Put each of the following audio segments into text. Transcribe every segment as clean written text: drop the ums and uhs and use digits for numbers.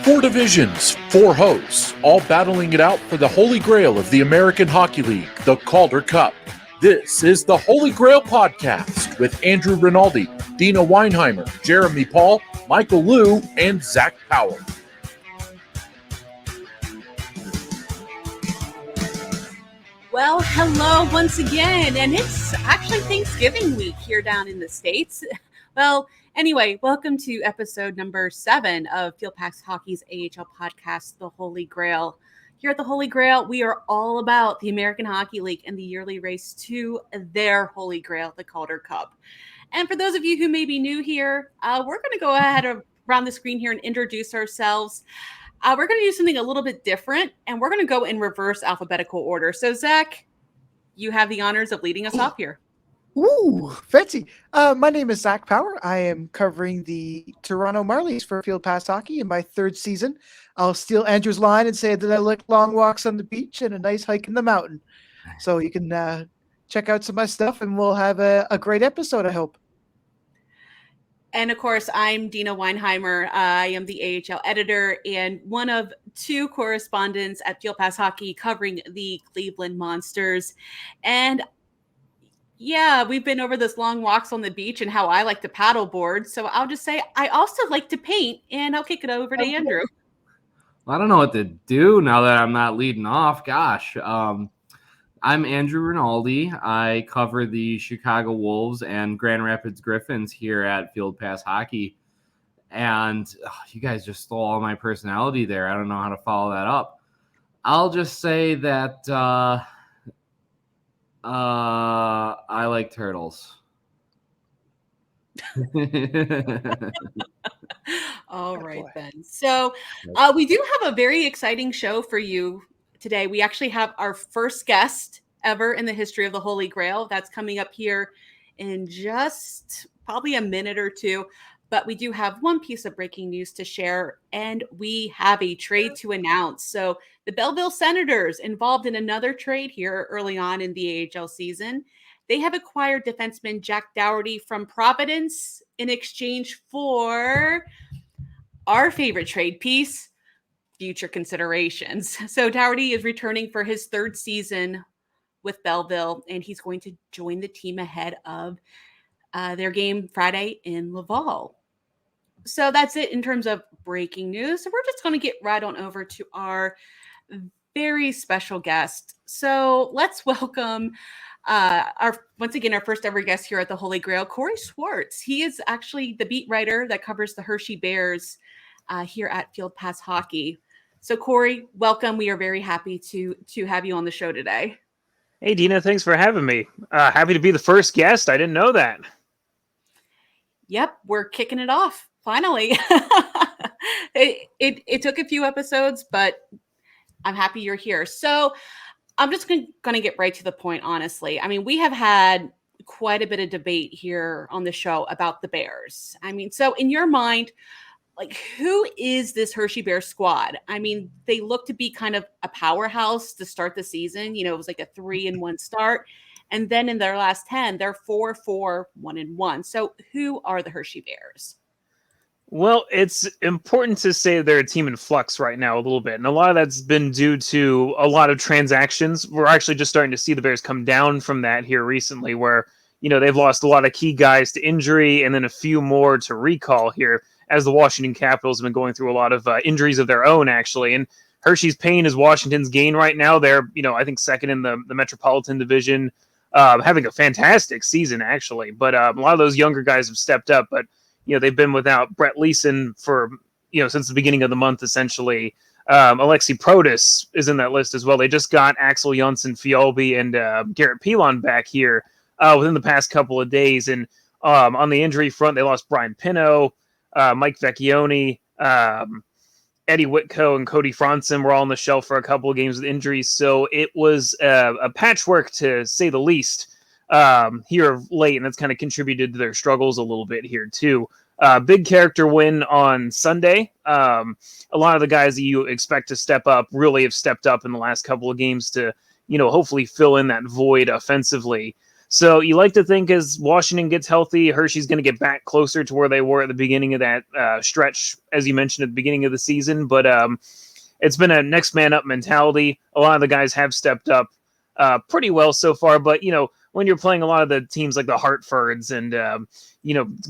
Four divisions, four hosts, all battling it out for the Holy Grail of the American Hockey League, the Calder Cup. This is the Holy GrAHL podcast with Andrew Rinaldi, Deana Weinheimer, Jeremy Paul, Michael Liu, and Zack Power. Well, hello once again, and it's actually Thanksgiving week here down in the States. Well, anyway, welcome to episode number 7 of Field Pass Hockey's AHL podcast, The Holy GrAHL. Here at The Holy GrAHL, we are all about the American Hockey League and the yearly race to their Holy GrAHL, the Calder Cup. And for those of you who may be new here, we're going to go ahead around the screen here and introduce ourselves. We're going to do something a little bit different, and we're going to go in reverse alphabetical order. So, Zack, you have the honors of leading us off here. Ooh, fancy. My name is Zack Power. I am covering the Toronto Marlies for Field Pass Hockey in my 3rd season. I'll steal Andrew's line and say that I like long walks on the beach and a nice hike in the mountain. So you can check out some of my stuff, and we'll have a great episode, I hope. And of course, I'm Deana Weinheimer. I am the AHL editor and one of 2 correspondents at Field Pass Hockey covering the Cleveland Monsters. And yeah, we've been over this long walks on the beach and how I like to paddleboard. So I'll just say I also like to paint, and I'll kick it over to Andrew. I don't know what to do now that I'm not leading off. Gosh, I'm Andrew Rinaldi. I cover the Chicago Wolves and Grand Rapids Griffins here at Field Pass Hockey. And you guys just stole all my personality there. I don't know how to follow that up. I'll just say that I like turtles. All right, then. So we do have a very exciting show for you today. We actually have our first guest ever in the history of the Holy GrAHL. That's coming up here in just probably a minute or two. But we do have one piece of breaking news to share, and we have a trade to announce. So the Belleville Senators, involved in another trade here early on in the AHL season, they have acquired defenseman Jack Dougherty from Providence in exchange for our favorite trade piece, future considerations. So Dougherty is returning for his 3rd season with Belleville, and he's going to join the team ahead of their game Friday in Laval. So that's it in terms of breaking news. So we're just going to get right on over to our very special guest. So let's welcome our first ever guest here at the Holy GrAHL, Corey Schwartz. He is actually the beat writer that covers the Hershey Bears here at Field Pass Hockey. So Corey, welcome. We are very happy to have you on the show today. Hey, Deana, thanks for having me. Happy to be the first guest. I didn't know that. Yep, we're kicking it off, finally. It took a few episodes, but I'm happy you're here. So I'm just going to get right to the point, honestly. I mean, we have had quite a bit of debate here on the show about the Bears. I mean, so in your mind, like, who is this Hershey Bears squad? I mean, they look to be kind of a powerhouse to start the season. You know, it was like a 3-1 start. And then in their last 10, they're 4-1-1. So who are the Hershey Bears? Well, it's important to say they're a team in flux right now a little bit. And a lot of that's been due to a lot of transactions. We're actually just starting to see the Bears come down from that here recently, where, you know, they've lost a lot of key guys to injury and then a few more to recall here, as the Washington Capitals have been going through a lot of injuries of their own, actually. And Hershey's pain is Washington's gain right now. They're, you know, I think 2nd in the Metropolitan Division, having a fantastic season, actually. But a lot of those younger guys have stepped up. But, you know, they've been without Brett Leeson for, you know, since the beginning of the month, essentially. Alexi Protas is in that list as well. They just got Axel Jonsson-Fjällby and Garrett Pilon back here within the past couple of days. And on the injury front, they lost Brian Pino, Mike Vecchione, Eddie Whitco, and Cody Franson were all on the shelf for a couple of games with injuries. So it was a patchwork, to say the least, here of late, and that's kind of contributed to their struggles a little bit here too. Big character win on Sunday. A lot of the guys that you expect to step up really have stepped up in the last couple of games to, you know, hopefully fill in that void offensively. So you like to think as Washington gets healthy, Hershey's going to get back closer to where they were at the beginning of that stretch, as you mentioned at the beginning of the season. But it's been a next man up mentality. A lot of the guys have stepped up pretty well so far. But, when you're playing a lot of the teams like the Hartfords and,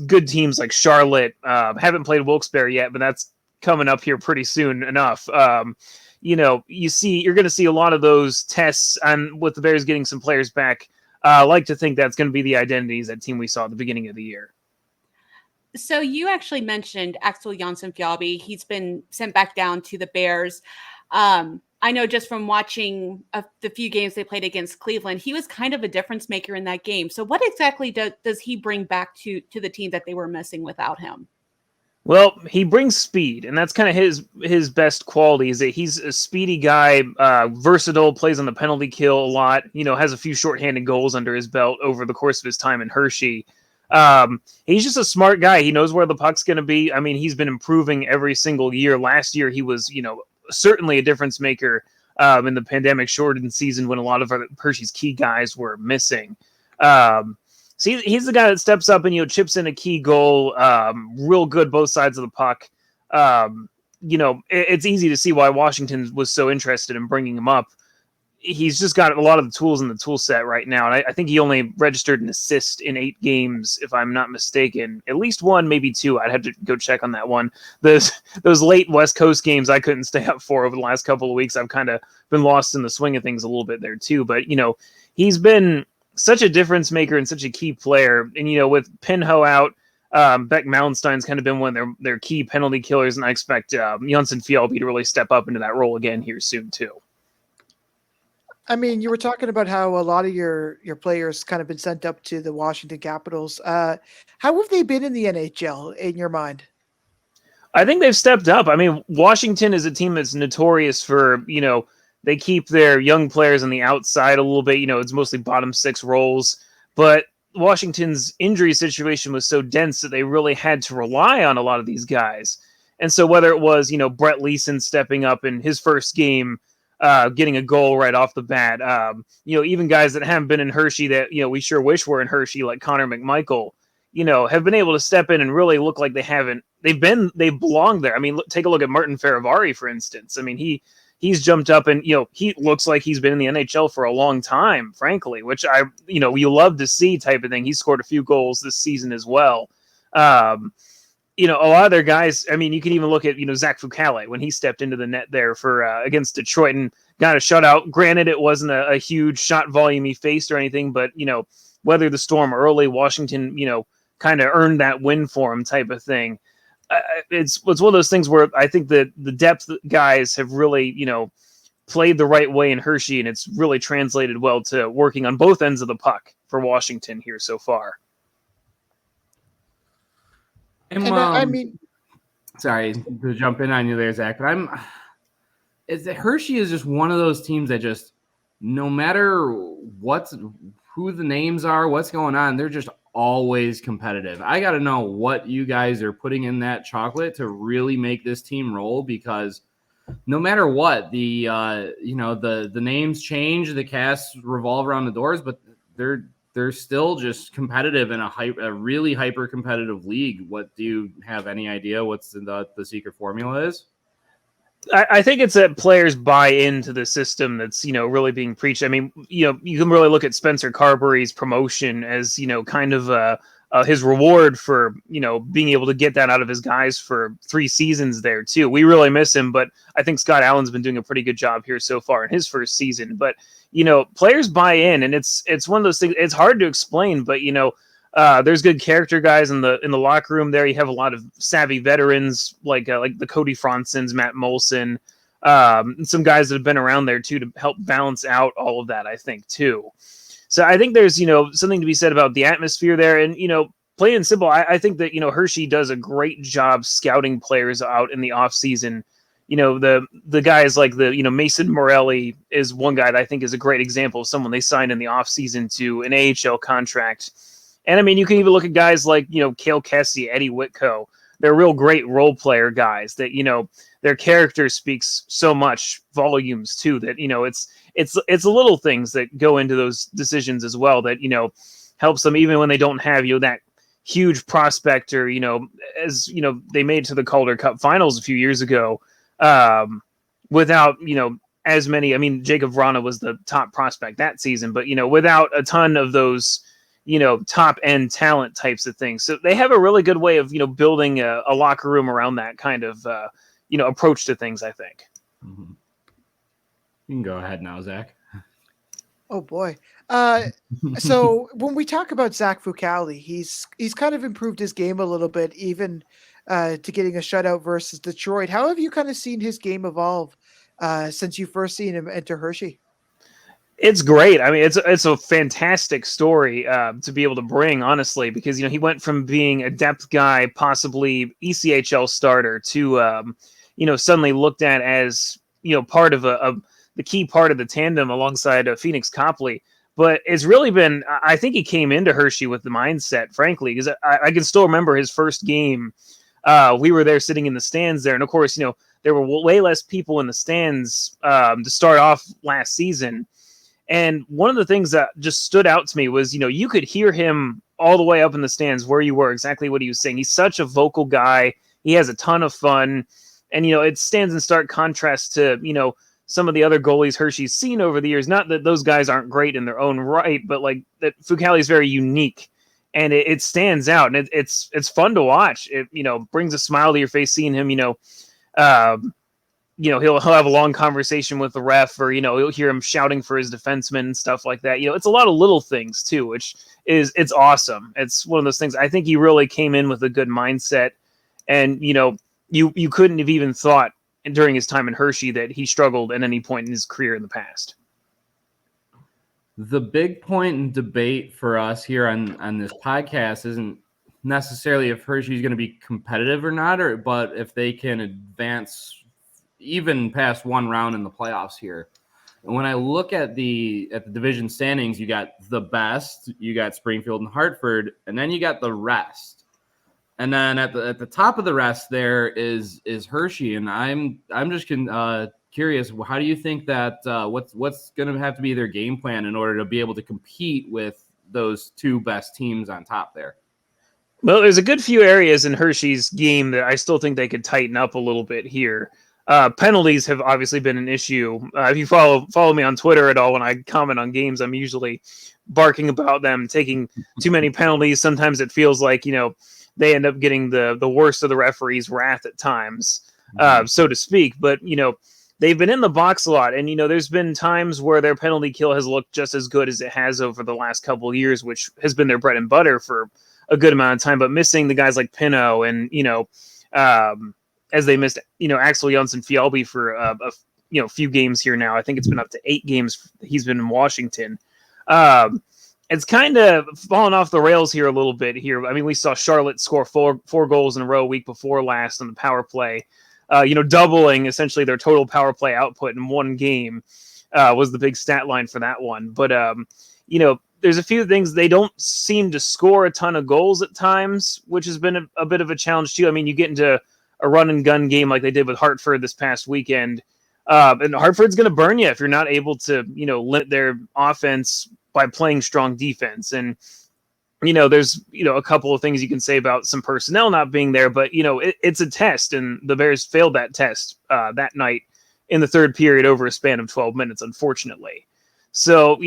good teams like Charlotte, haven't played Wilkes-Barre yet, but that's coming up here pretty soon enough. You're going to see a lot of those tests, and with the Bears getting some players back, I like to think that's going to be the identities that team we saw at the beginning of the year. So you actually mentioned Axel Jonsson-Fjällby. He's been sent back down to the Bears. I know just from watching the few games they played against Cleveland, he was kind of a difference maker in that game. So what exactly does he bring back to the team that they were missing without him? Well, he brings speed, and that's kind of his best quality, is that he's a speedy guy, versatile, plays on the penalty kill a lot, has a few shorthanded goals under his belt over the course of his time in Hershey. He's just a smart guy. He knows where the puck's going to be. I mean, he's been improving every single year. Last year, he was, certainly a difference maker in the pandemic shortened season when a lot of Hershey's key guys were missing. So he's the guy that steps up and, chips in a key goal, real good both sides of the puck. It's easy to see why Washington was so interested in bringing him up. He's just got a lot of the tools in the tool set right now. And I think he only registered an assist in 8 games, if I'm not mistaken. At least 1, maybe 2. I'd have to go check on that one. Those late West Coast games I couldn't stay up for over the last couple of weeks. I've kind of been lost in the swing of things a little bit there too. But, he's been such a difference maker and such a key player. And, with Pinho out, Beck Mallenstein's kind of been one of their key penalty killers. And I expect Jonsson-Fjällby to really step up into that role again here soon too. I mean, you were talking about how a lot of your players kind of been sent up to the Washington Capitals. How have they been in the NHL in your mind? I think they've stepped up. I mean, Washington is a team that's notorious for, they keep their young players on the outside a little bit. It's mostly bottom 6 roles. But Washington's injury situation was so dense that they really had to rely on a lot of these guys. And so whether it was, Brett Leeson stepping up in his first game, getting a goal right off the bat, even guys that haven't been in Hershey that, we sure wish were in Hershey, like Connor McMichael, have been able to step in and really look like they belong there. I mean, take a look at Martin Ferravari, for instance. I mean, he's jumped up and, he looks like he's been in the NHL for a long time, frankly, which you love to see type of thing. He scored a few goals this season as well. A lot of their guys, I mean, you can even look at, Zack Power when he stepped into the net there for against Detroit and got a shutout. Granted, it wasn't a huge shot volume he faced or anything, but, weathered the storm early. Washington, kind of earned that win for him type of thing. It's one of those things where I think that the depth guys have really, played the right way in Hershey, and it's really translated well to working on both ends of the puck for Washington here so far. And I mean, sorry to jump in on you there, Zach, but Hershey is just one of those teams that just, no matter who the names are, what's going on, they're just always competitive. I got to know what you guys are putting in that chocolate to really make this team roll, because no matter what, the names change, the casts revolve around the doors, but they're still just competitive in a really hyper competitive league. What do you have any idea what's the secret formula is? I think it's that players buy into the system that's, really being preached. I mean, you can really look at Spencer Carberry's promotion as, kind of his reward for, being able to get that out of his guys for 3 seasons there too. We really miss him, but I think Scott Allen's been doing a pretty good job here so far in his first season. But, players buy in, and it's one of those things. It's hard to explain, but, there's good character guys in the locker room there. You have a lot of savvy veterans like the Cody Fronsons, Matt Molson, and some guys that have been around there too to help balance out all of that, I think, too. So I think there's, something to be said about the atmosphere there. And, plain and simple, I think that, Hershey does a great job scouting players out in the off season. The guys like Mason Morelli is one guy that I think is a great example of someone they signed in the off season to an AHL contract. And I mean, you can even look at guys like, Cale Kessie, Eddie Whitco. they're real great role player guys that, their character speaks so much volumes too, that, it's the little things that go into those decisions as well that, helps them even when they don't have, that huge prospect or, as, they made to the Calder Cup finals a few years ago without, as many. I mean, Jacob Vrana was the top prospect that season, but, without a ton of those, top end talent types of things. So they have a really good way of, building a locker room around that kind of, approach to things, I think. Mm-hmm. You can go ahead now, Zach. Oh boy. So when we talk about Zack Power, he's kind of improved his game a little bit, even to getting a shutout versus Detroit. How have you kind of seen his game evolve since you first seen him enter Hershey? It's great. I mean, it's a fantastic story to be able to bring, honestly, because he went from being a depth guy, possibly ECHL starter, to suddenly looked at as part of the key part of the tandem alongside Phoenix Copley. But it's really been, I think he came into Hershey with the mindset, frankly, because I can still remember his first game. We were there sitting in the stands there, and of course, there were way less people in the stands to start off last season. And one of the things that just stood out to me was, you could hear him all the way up in the stands where you were, exactly what he was saying. He's such a vocal guy. He has a ton of fun. And, it stands in stark contrast to, some of the other goalies Hershey's seen over the years. Not that those guys aren't great in their own right, but like that Fucale is very unique. And it stands out. And it's fun to watch. It, brings a smile to your face seeing him, he'll have a long conversation with the ref, or, you'll hear him shouting for his defenseman and stuff like that. It's a lot of little things too, which it's awesome. It's one of those things. I think he really came in with a good mindset, and, you couldn't have even thought during his time in Hershey that he struggled at any point in his career in the past. The big point in debate for us here on this podcast isn't necessarily if Hershey's going to be competitive or not, but if they can advance even past one round in the playoffs here. And when I look at the division standings, you got the best, you got Springfield and Hartford, and then you got the rest. And then at the top of the rest there is Hershey, and I'm just curious, how do you think that what's going to have to be their game plan in order to be able to compete with those two best teams on top there? Well, there's a good few areas in Hershey's game that I still think they could tighten up a little bit here. Penalties have obviously been an issue. If you follow me on Twitter at all, when I comment on games, I'm usually barking about them taking too many penalties. Sometimes it feels like, they end up getting the worst of the referee's wrath at times, so to speak. But, they've been in the box a lot. And, there's been times where their penalty kill has looked just as good as it has over the last couple of years, which has been their bread and butter for a good amount of time. But missing the guys like Pinot and, as they missed, Axel Jonsson-Fjällby for a few games here now. I think it's been up to 8 games he's been in Washington. It's kind of fallen off the rails here a little bit here. I mean, we saw Charlotte score four goals in a row week before last on the power play, doubling essentially their total power play output in one game was the big stat line for that one. But, there's a few things. They don't seem to score a ton of goals at times, which has been a bit of a challenge too. I mean, you get into a run and gun game like they did with Hartford this past weekend. And Hartford's going to burn you if you're not able to, limit their offense by playing strong defense. And, there's, a couple of things you can say about some personnel not being there, but, it's a test, and the Bears failed that test that night in the third period over a span of 12 minutes, unfortunately. So,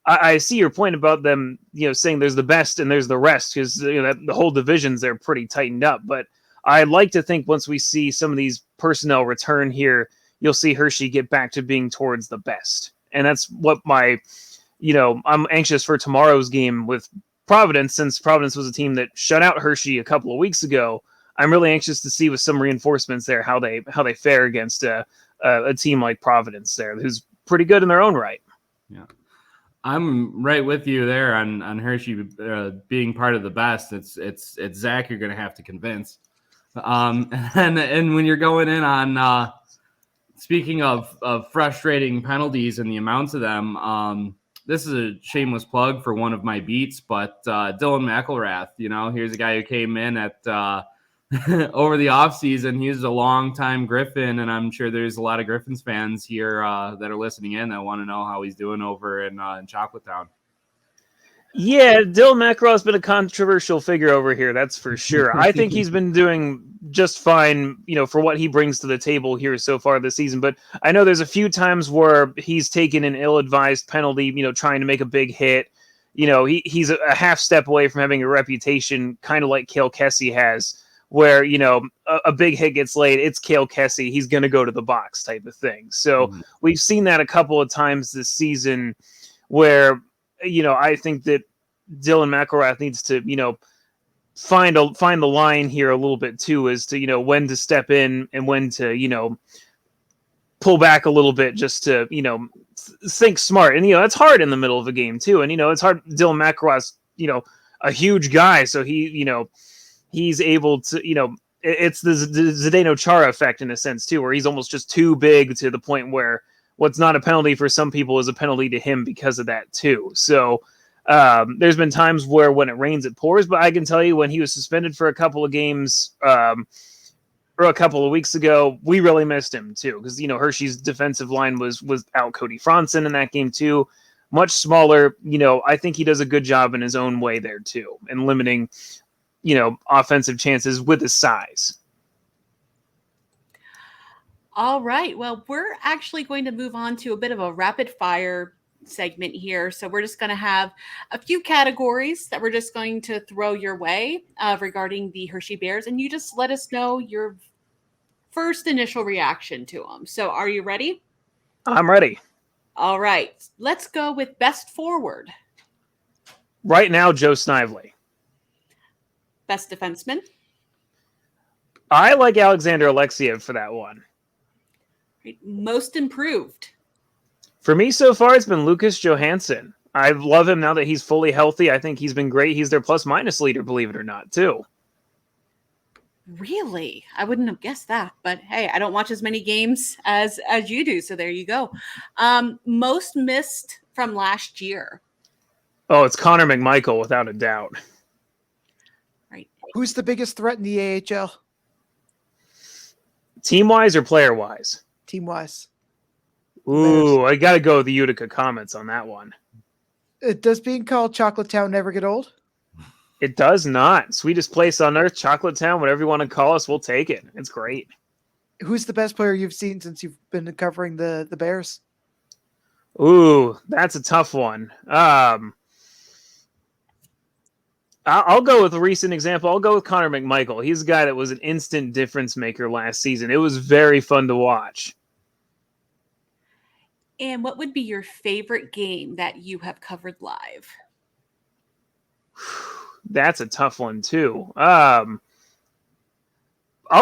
I see your point about them, saying there's the best and there's the rest, because, the whole divisions, they're pretty tightened up. But I'd like to think once we see some of these personnel return here, you'll see Hershey get back to being towards the best. And that's what I'm anxious for tomorrow's game with Providence, since Providence was a team that shut out Hershey a couple of weeks ago. I'm really anxious to see with some reinforcements there how they fare against a team like Providence there, who's pretty good in their own right. Yeah, I'm right with you there on Hershey being part of the best. It's Zach you're going to have to convince. And when you're going in on speaking of frustrating penalties and the amounts of them, this is a shameless plug for one of my beats, but Dylan Mcelrath, here's a guy who came in at over the offseason. He's a longtime Griffin, and I'm sure there's a lot of Griffins fans here that are listening in that want to know how he's doing over in Chocolatetown. Yeah, Dylan Mcelrath has been a controversial figure over here, that's for sure. I think he's been doing just fine, for what he brings to the table here so far this season. But I know there's a few times where he's taken an ill-advised penalty, trying to make a big hit. He's a half step away from having a reputation, kind of like Cale Kessie has, where, a big hit gets laid, it's Cale Kessie, he's going to go to the box type of thing. So we've seen that a couple of times this season where, I think that Dylan Mcelrath needs to, find the line here a little bit too, as to, when to step in and when to, pull back a little bit just to, think smart. And, it's hard in the middle of a game too. And, it's hard. Dylan Mcelrath's, a huge guy. So he, he's able to, it's the Zdeno Chara effect in a sense too, where he's almost just too big to the point where what's not a penalty for some people is a penalty to him because of that too. So there's been times where when it rains, it pours, but I can tell you when he was suspended for a couple of games or a couple of weeks ago, we really missed him too. Because, Hershey's defensive line was out Cody Franson in that game too. Much smaller, I think he does a good job in his own way there too, and limiting, offensive chances with his size. All right. Well, we're actually going to move on to a bit of a rapid fire segment here. So we're just going to have a few categories that we're just going to throw your way regarding the Hershey Bears. And you just let us know your first initial reaction to them. So are you ready? I'm ready. All right. Let's go with best forward. Right now, Joe Snively. Best defenseman. I like Alexander Alexiev for that one. Most improved. For me so far, it's been Lucas Johansson. I love him now that he's fully healthy. I think he's been great. He's their plus-minus leader, believe it or not, too. Really? I wouldn't have guessed that. But hey, I don't watch as many games as you do, so there you go. Most missed from last year. Oh, it's Connor McMichael, without a doubt. Right. Who's the biggest threat in the AHL? Team-wise or player-wise? Team-wise. Ooh, I got to go with the Utica Comets on that one. Does being called Chocolatetown never get old? It does not. Sweetest place on earth, Chocolatetown, whatever you want to call us, we'll take it. It's great. Who's the best player you've seen since you've been covering the Bears? Ooh, that's a tough one. I'll go with a recent example. I'll go with Connor McMichael. He's a guy that was an instant difference maker last season. It was very fun to watch. And what would be your favorite game that you have covered live? That's a tough one, too. I'll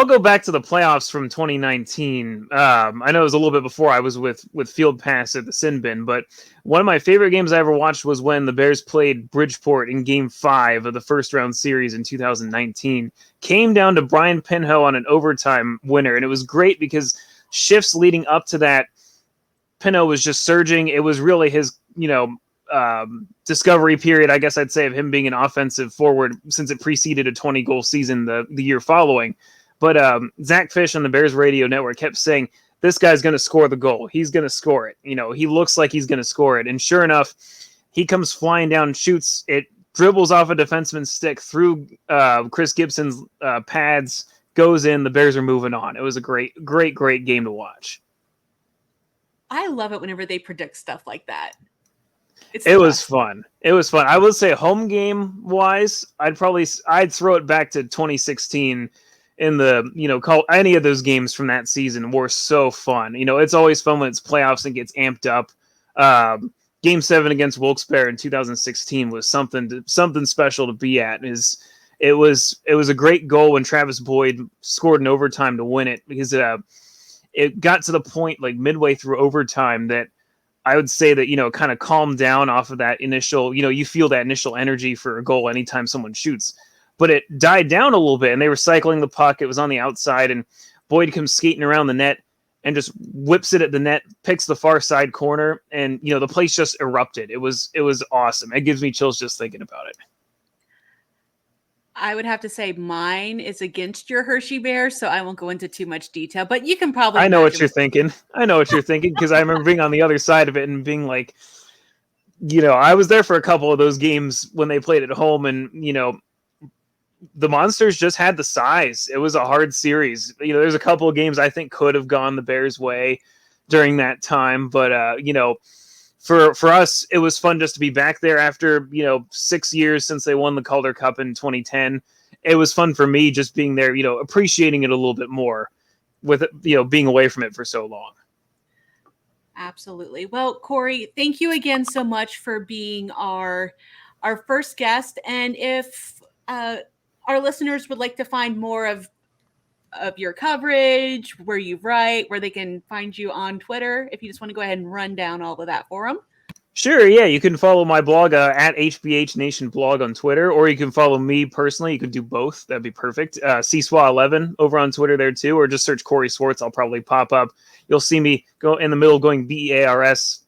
go back to the playoffs from 2019. I know it was a little bit before I was with Field Pass at the Sin Bin, but one of my favorite games I ever watched was when the Bears played Bridgeport in Game 5 of the first-round series in 2019. Came down to Brian Pinho on an overtime winner, and it was great because shifts leading up to that, Pinho was just surging. It was really his, discovery period, I guess I'd say, of him being an offensive forward since it preceded a 20-goal season the year following. But Zach Fish on the Bears radio network kept saying, this guy's going to score the goal. He's going to score it. He looks like he's going to score it. And sure enough, he comes flying down, shoots it, dribbles off a defenseman's stick through Chris Gibson's pads, goes in. The Bears are moving on. It was a great, great, great game to watch. I love it whenever they predict stuff like that. It was fun. It was fun. I would say home game wise, I'd throw it back to 2016 in the, call any of those games from that season were so fun. It's always fun when it's playoffs and gets amped up. Game 7 against Wilkes-Barre in 2016 was something special to be at. It was a great goal when Travis Boyd scored in overtime to win it, because it got to the point like midway through overtime that I would say that, kind of calmed down off of that initial, you feel that initial energy for a goal anytime someone shoots, but it died down a little bit and they were cycling the puck. It was on the outside and Boyd comes skating around the net and just whips it at the net, picks the far side corner. And, the place just erupted. It was awesome. It gives me chills just thinking about it. I would have to say mine is against your Hershey Bears, so I won't go into too much detail, but you can probably I know what imagine you're thinking. I know what you're thinking because I remember being on the other side of it and being like, I was there for a couple of those games when they played at home, and the Monsters just had the size. It was a hard series. There's a couple of games I think could have gone the Bears' way during that time, but for us, it was fun just to be back there after 6 years since they won the Calder Cup in 2010. It was fun for me just being there, appreciating it a little bit more with being away from it for so long. Absolutely. Well, Corey, thank you again so much for being our first guest. And if our listeners would like to find more of your coverage, where you write, where they can find you on Twitter, if you just want to go ahead and run down all of that for them. Sure, yeah. You can follow my blog at HBH Nation Blog on Twitter, or you can follow me personally. You can do both. That'd be perfect. CSWA11 over on Twitter there too, or just search Corey Swartz. I'll probably pop up. You'll see me go in the middle going BEARS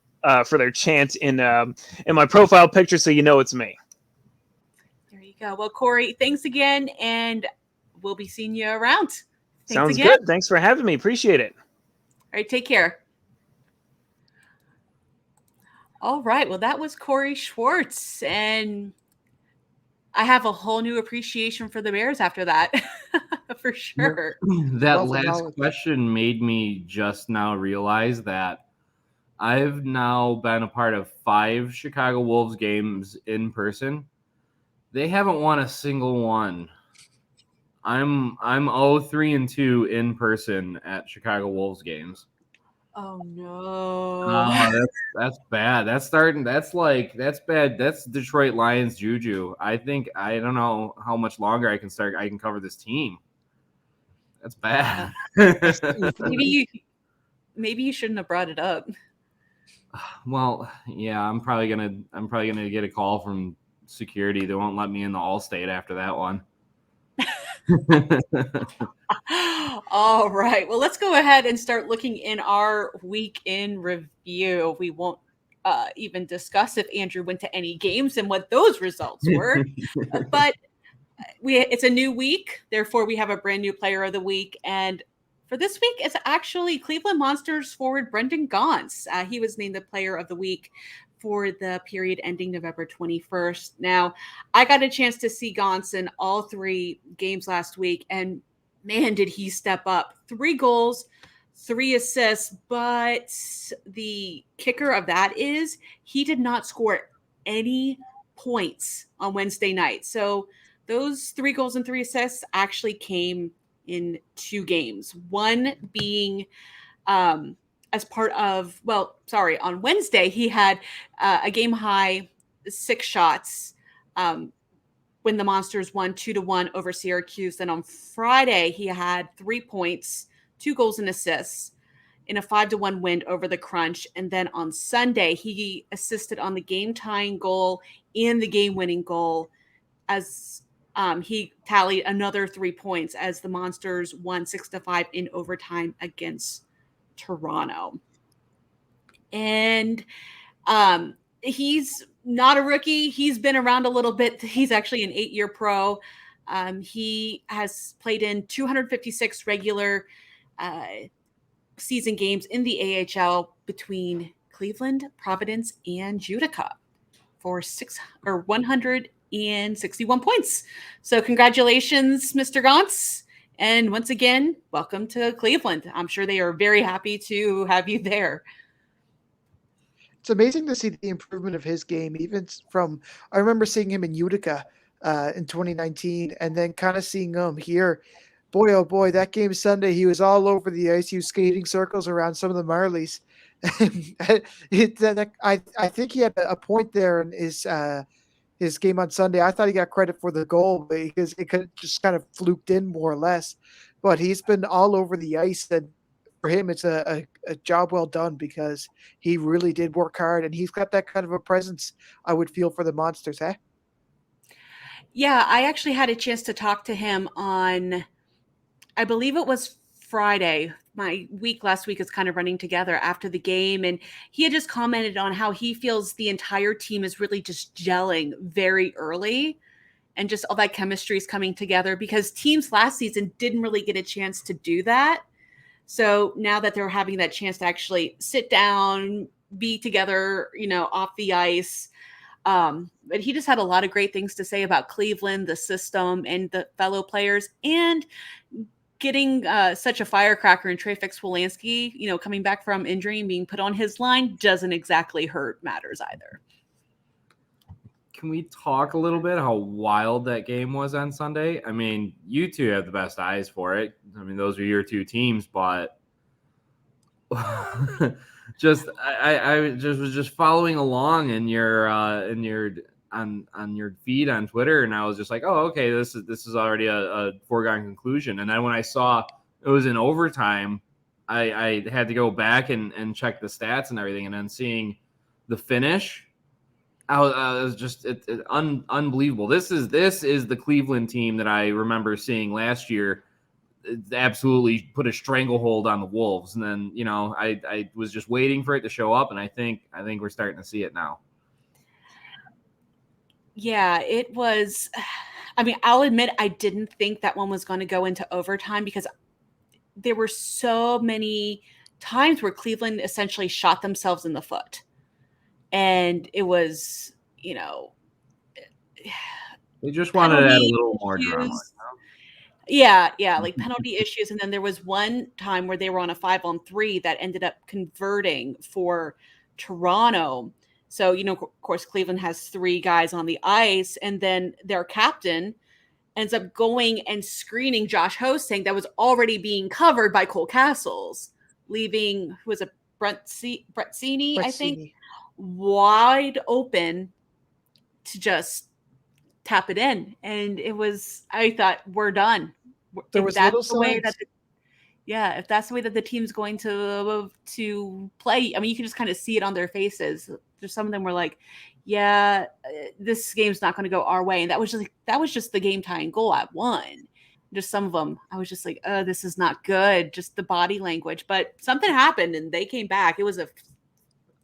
for their chant in my profile picture, so you know it's me. There you go. Well, Corey, thanks again, and we'll be seeing you around. Thanks Sounds again. good. Thanks for having me. Appreciate it. All right, take care. All right. Well, that was Corey Schwartz, and I have a whole new appreciation for the Bears after that, for sure. That last question made me just now realize that I've now been a part of 5 Chicago Wolves games in person. They haven't won a single one. I'm 0-3-2 in person at Chicago Wolves games. Oh no. Oh, that's bad. That's bad. That's Detroit Lions juju. I don't know how much longer I can cover this team. That's bad. Maybe you shouldn't have brought it up. Well, yeah, I'm probably gonna get a call from security. They won't let me in the Allstate after that one. All right. Well, let's go ahead and start looking in our week in review. We won't even discuss if Andrew went to any games and what those results were, but it's a new week. Therefore, we have a brand new player of the week. And for this week, it's actually Cleveland Monsters forward Brendan Gaunce. He was named the player of the week for the period ending November 21st. Now, I got a chance to see Gaunce in all 3 games last week, and man, did he step up. 3 goals, 3 assists, but the kicker of that is he did not score any points on Wednesday night. So those 3 goals and 3 assists actually came in 2 games. One being as part of, on Wednesday, he had a game high 6 shots when the Monsters won 2-1 over Syracuse. Then on Friday, he had 3 points, 2 goals and assists in a 5-1 win over the Crunch. And then on Sunday, he assisted on the game-tying goal and the game-winning goal as he tallied another 3 points as the Monsters won 6-5 in overtime against Toronto. And he's not a rookie. He's been around a little bit. He's actually an 8-year pro. He has played in 256 regular season games in the AHL between Cleveland, Providence, and Utica for 161 points. So congratulations, Mr. Gaunce. And once again, welcome to Cleveland. I'm sure they are very happy to have you there. It's amazing to see the improvement of his game, even from, I remember seeing him in Utica in 2019 and then kind of seeing him here. Boy, oh boy, that game Sunday, he was all over the ice. He was skating circles around some of the Marlies. I think he had a point there in his game on Sunday. I thought he got credit for the goal because it could just kind of fluked in more or less. But he's been all over the ice, and for him, it's a job well done because he really did work hard, and he's got that kind of a presence, I would feel, for the Monsters, eh? Yeah, I actually had a chance to talk to him on, I believe it was Friday. My week last week is kind of running together after the game, and he had just commented on how he feels the entire team is really just gelling very early. and just all that chemistry is coming together, because teams last season didn't really get a chance to do that. So now that they're having that chance to actually sit down, be together, off the ice. But he just had a lot of great things to say about Cleveland, the system, and the fellow players, and getting such a firecracker in Trey Wolanski, coming back from injury and being put on his line doesn't exactly hurt matters either. Can we talk a little bit how wild that game was on Sunday? I mean, you two have the best eyes for it. I mean, those are your two teams, but I was just following along in your on your feed on Twitter, and I was just like, oh, okay, this is already a foregone conclusion. And then when I saw it was in overtime, I had to go back and check the stats and everything, and then seeing the finish, I was just unbelievable. This is the Cleveland team that I remember seeing last year. Absolutely put a stranglehold on the Wolves, and then I was just waiting for it to show up, and I think we're starting to see it now. Yeah, it was. I mean, I'll admit I didn't think that one was going to go into overtime, because there were so many times where Cleveland essentially shot themselves in the foot, and it was they just wanted to add a little more drama. Yeah, like penalty issues. And then there was one time where they were on a 5-on-3 that ended up converting for Toronto. So, of course, Cleveland has 3 guys on the ice, and then their captain ends up going and screening Josh Hosting that was already being covered by Cole Castles, leaving, who was it, Bretzini, I think, wide open to just tap it in. And it was, I thought, we're done. If that's the way that the team's going to play, I mean, you can just kind of see it on their faces. There's some of them were like, yeah, this game's not going to go our way. And that was just the game tying goal at 1. Just some of them, I was just like, oh, this is not good. Just the body language. But something happened and they came back. It was a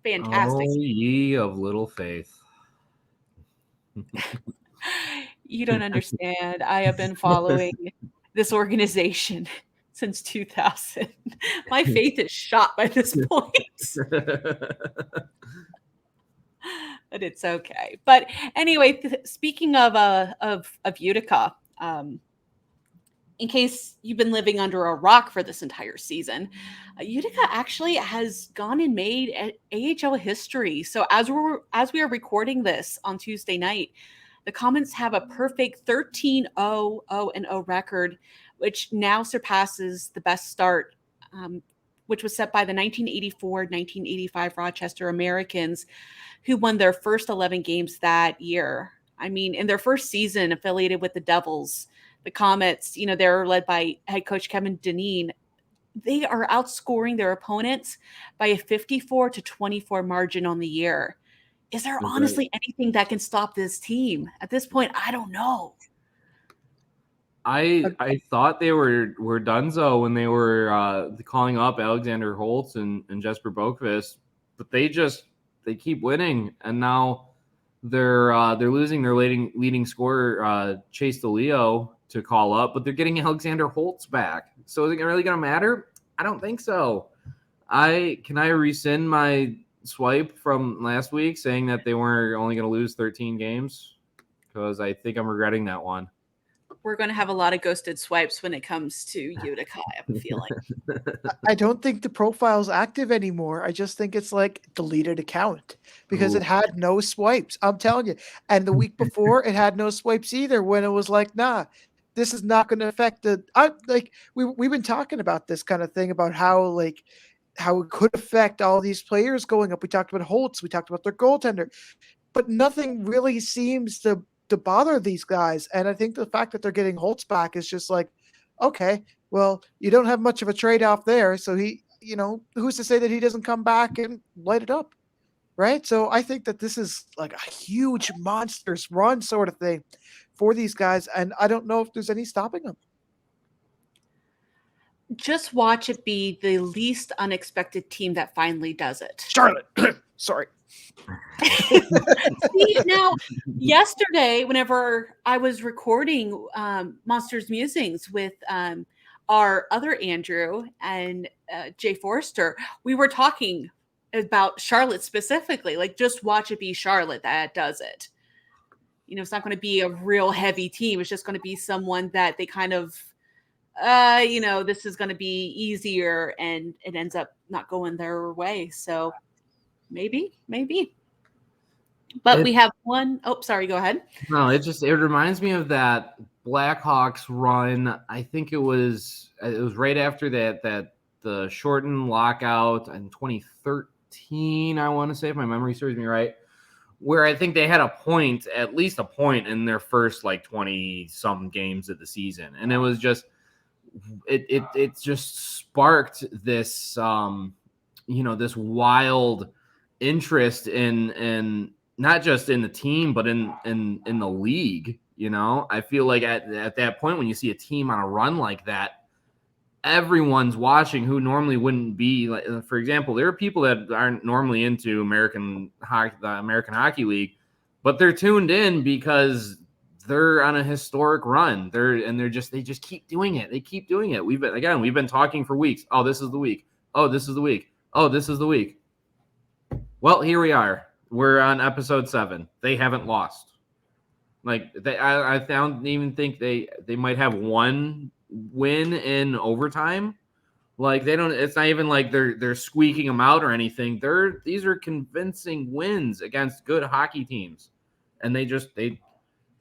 fantastic. Oh, ye of little faith. You don't understand. I have been following this organization since 2000. My faith is shot by this point. But it's okay. But anyway, speaking of Utica, in case you've been living under a rock for this entire season, Utica actually has gone and made AHL history. So as we are recording this on Tuesday night, the Comets have a perfect 13-0-0 record, which now surpasses the best start, which was set by the 1984-1985 Rochester Americans, who won their first 11 games that year. I mean, in their first season affiliated with the Devils, the Comets, they're led by head coach Kevin Dineen. They are outscoring their opponents by a 54-24 margin on the year. Is there honestly anything that can stop this team? At this point, I don't know. I thought they were donezo when they were calling up Alexander Holtz and Jesper Boqvist, but they keep winning, and now they're losing their leading scorer Chase DeLeo to call up, but they're getting Alexander Holtz back. So is it really going to matter? I don't think so. Can I rescind my swipe from last week saying that they were only going to lose 13 games? Because I think I'm regretting that one. We're going to have a lot of ghosted swipes when it comes to Utica, I have a feeling. I don't think the profile's active anymore. I just think it's like deleted account because it had no swipes. I'm telling you. And the week before, it had no swipes either, when it was like, nah, this is not going to affect we've been talking about this kind of thing about how it could affect all these players going up. We talked about Holtz. We talked about their goaltender. But nothing really seems to bother these guys. And I think the fact that they're getting Holtz back is just like, okay, well, you don't have much of a trade-off there. So he, who's to say that he doesn't come back and light it up, right? So I think that this is like a huge monsters run sort of thing for these guys. And I don't know if there's any stopping them. Just watch it be the least unexpected team that finally does it. Charlotte. Sorry. See, now, yesterday, whenever I was recording Monsters Musings with our other Andrew and Jay Forrester, we were talking about Charlotte specifically. Like, just watch it be Charlotte that does it. You know, it's not going to be a real heavy team. It's just going to be someone that they kind of, this is going to be easier, and it ends up not going their way. So maybe. But we have one. Oh, sorry. Go ahead. No, it reminds me of that Blackhawks run. I think it was right after that the shortened lockout in 2013. I want to say, if my memory serves me right, where I think they had at least a point in their first like 20-some games of the season, and it was just it just sparked this this wild interest in not just in the team, but in the league. I feel like at that point, when you see a team on a run like that, everyone's watching who normally wouldn't be. Like, for example, there are people that aren't normally into the American Hockey League, but they're tuned in because they're on a historic run. They just keep doing it. They keep doing it. We've been talking for weeks. Oh, this is the week. Oh, this is the week. Oh, this is the week. Well, here we are. We're on episode 7. They haven't lost. Like, I think they might have one win in overtime. Like, they don't. It's not even like they're squeaking them out or anything. These are convincing wins against good hockey teams, and they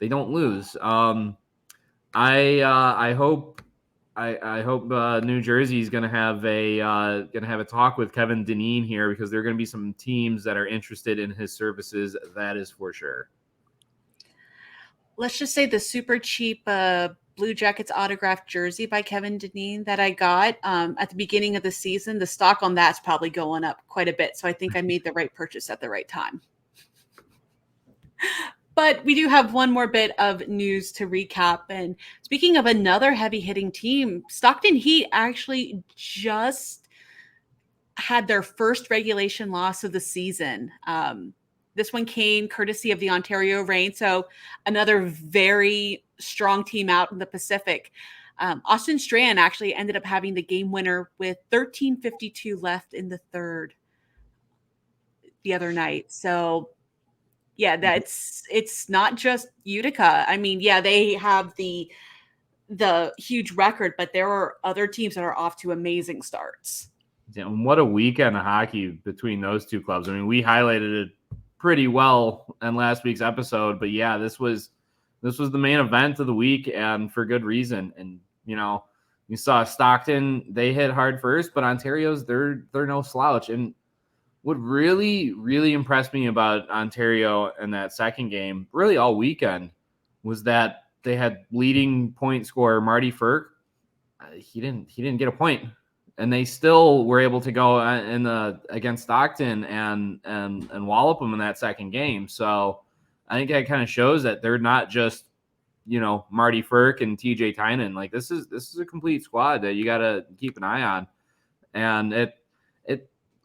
don't lose. I hope New Jersey is going to have a talk with Kevin Dineen here, because there are going to be some teams that are interested in his services. That is for sure. Let's just say the super cheap Blue Jackets autographed jersey by Kevin Dineen that I got at the beginning of the season, the stock on that's probably going up quite a bit. So I think I made the right purchase at the right time. But we do have one more bit of news to recap. And speaking of another heavy-hitting team, Stockton Heat actually just had their first regulation loss of the season. This one came courtesy of the Ontario Reign, so another very strong team out in the Pacific. Austin Strand actually ended up having the game winner with 13:52 left in the third the other night. So yeah, it's not just Utica. I mean, yeah, they have the huge record, but there are other teams that are off to amazing starts. Yeah, and what a weekend of hockey between those two clubs. I mean, we highlighted it pretty well in last week's episode, but yeah, this was the main event of the week, and for good reason. And you saw Stockton, they hit hard first, but Ontario's they're no slouch. And what really, really impressed me about Ontario in that second game, really all weekend, was that they had leading point scorer Marty Ferk. He didn't get a point, and they still were able to go against Stockton and wallop them in that second game. So I think that kind of shows that they're not just Marty Ferk and TJ Tynan. Like, this is a complete squad that you got to keep an eye on, and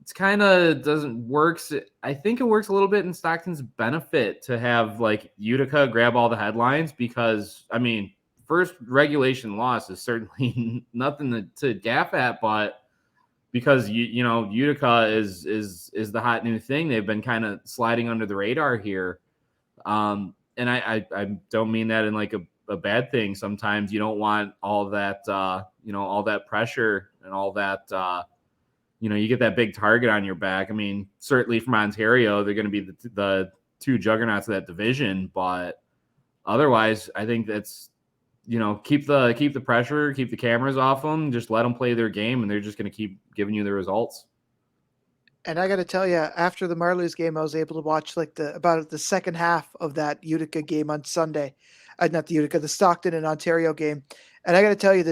it's kind of doesn't works. I think it works a little bit in Stockton's benefit to have like Utica grab all the headlines, because I mean, first regulation loss is certainly nothing to gaff at, but because Utica is the hot new thing, they've been kind of sliding under the radar here. And I don't mean that in like a bad thing. Sometimes you don't want all that all that pressure and all that you get that big target on your back. I mean, certainly from Ontario, they're going to be the two juggernauts of that division. But otherwise, I think that's, keep the pressure, keep the cameras off them, just let them play their game, and they're just going to keep giving you the results. And I got to tell you, after the Marlies game, I was able to watch about the second half of that Utica game on Sunday. Not the Utica, the Stockton and Ontario game. And I got to tell you,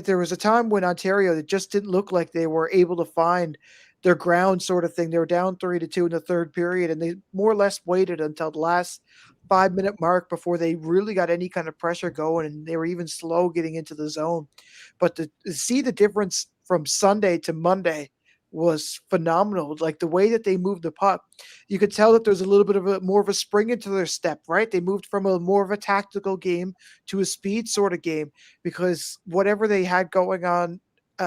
there was a time when Ontario, it just didn't look like they were able to find their ground, sort of thing. They were down 3-2 in the third period, and they more or less waited until the last 5-minute mark before they really got any kind of pressure going, and they were even slow getting into the zone. But to see the difference from Sunday to Monday was phenomenal. Like the way that they moved the puck, you could tell that there's a little bit of more of a spring into their step, right? They moved from a more of a tactical game to a speed sort of game because whatever they had going on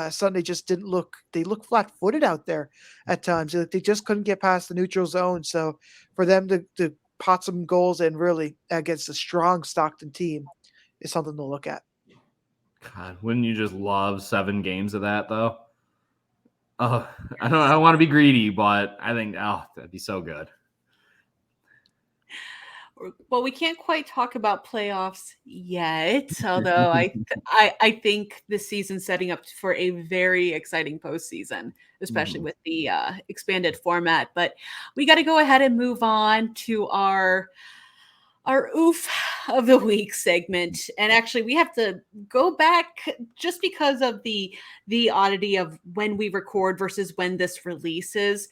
Sunday just didn't look. They looked flat-footed out there at times. They just couldn't get past the neutral zone. So for them to pot some goals and really against a strong Stockton team is something to look at. God, wouldn't you just love 7 games of that though? Oh, I don't want to be greedy, but I think that'd be so good. Well, we can't quite talk about playoffs yet, although I think this season's setting up for a very exciting postseason, especially with the expanded format. But we got to go ahead and move on to our oof of the week segment. And actually, we have to go back just because of the oddity of when we record versus when this releases.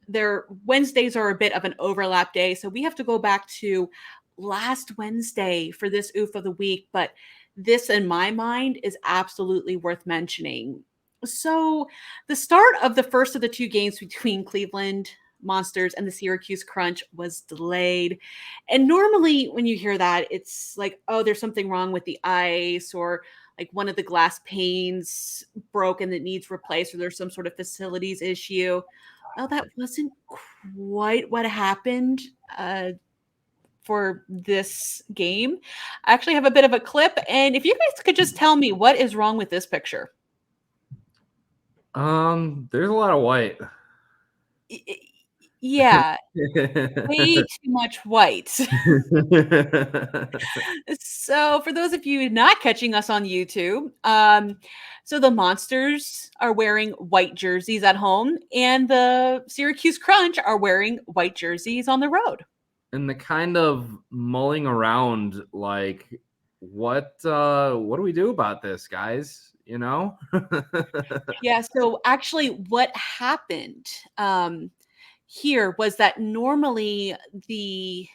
Their Wednesdays are a bit of an overlap day, so we have to go back to last Wednesday for this oof of the week. But this, in my mind, is absolutely worth mentioning. So the start of the first of the 2 games between Cleveland Monsters and the Syracuse Crunch was delayed. And normally when you hear that, it's like, oh, there's something wrong with the ice, or like one of the glass panes broke and it needs replaced, or there's some sort of facilities issue. Well, that wasn't quite what happened for this game. I actually have a bit of a clip, and if you guys could just tell me what is wrong with this picture. There's a lot of white. Yeah, way too much white. So for those of you not catching us on YouTube, so the Monsters are wearing white jerseys at home, and the Syracuse Crunch are wearing white jerseys on the road. And the kind of mulling around, like, what do we do about this, guys? You know? Yeah, so actually what happened here was that normally the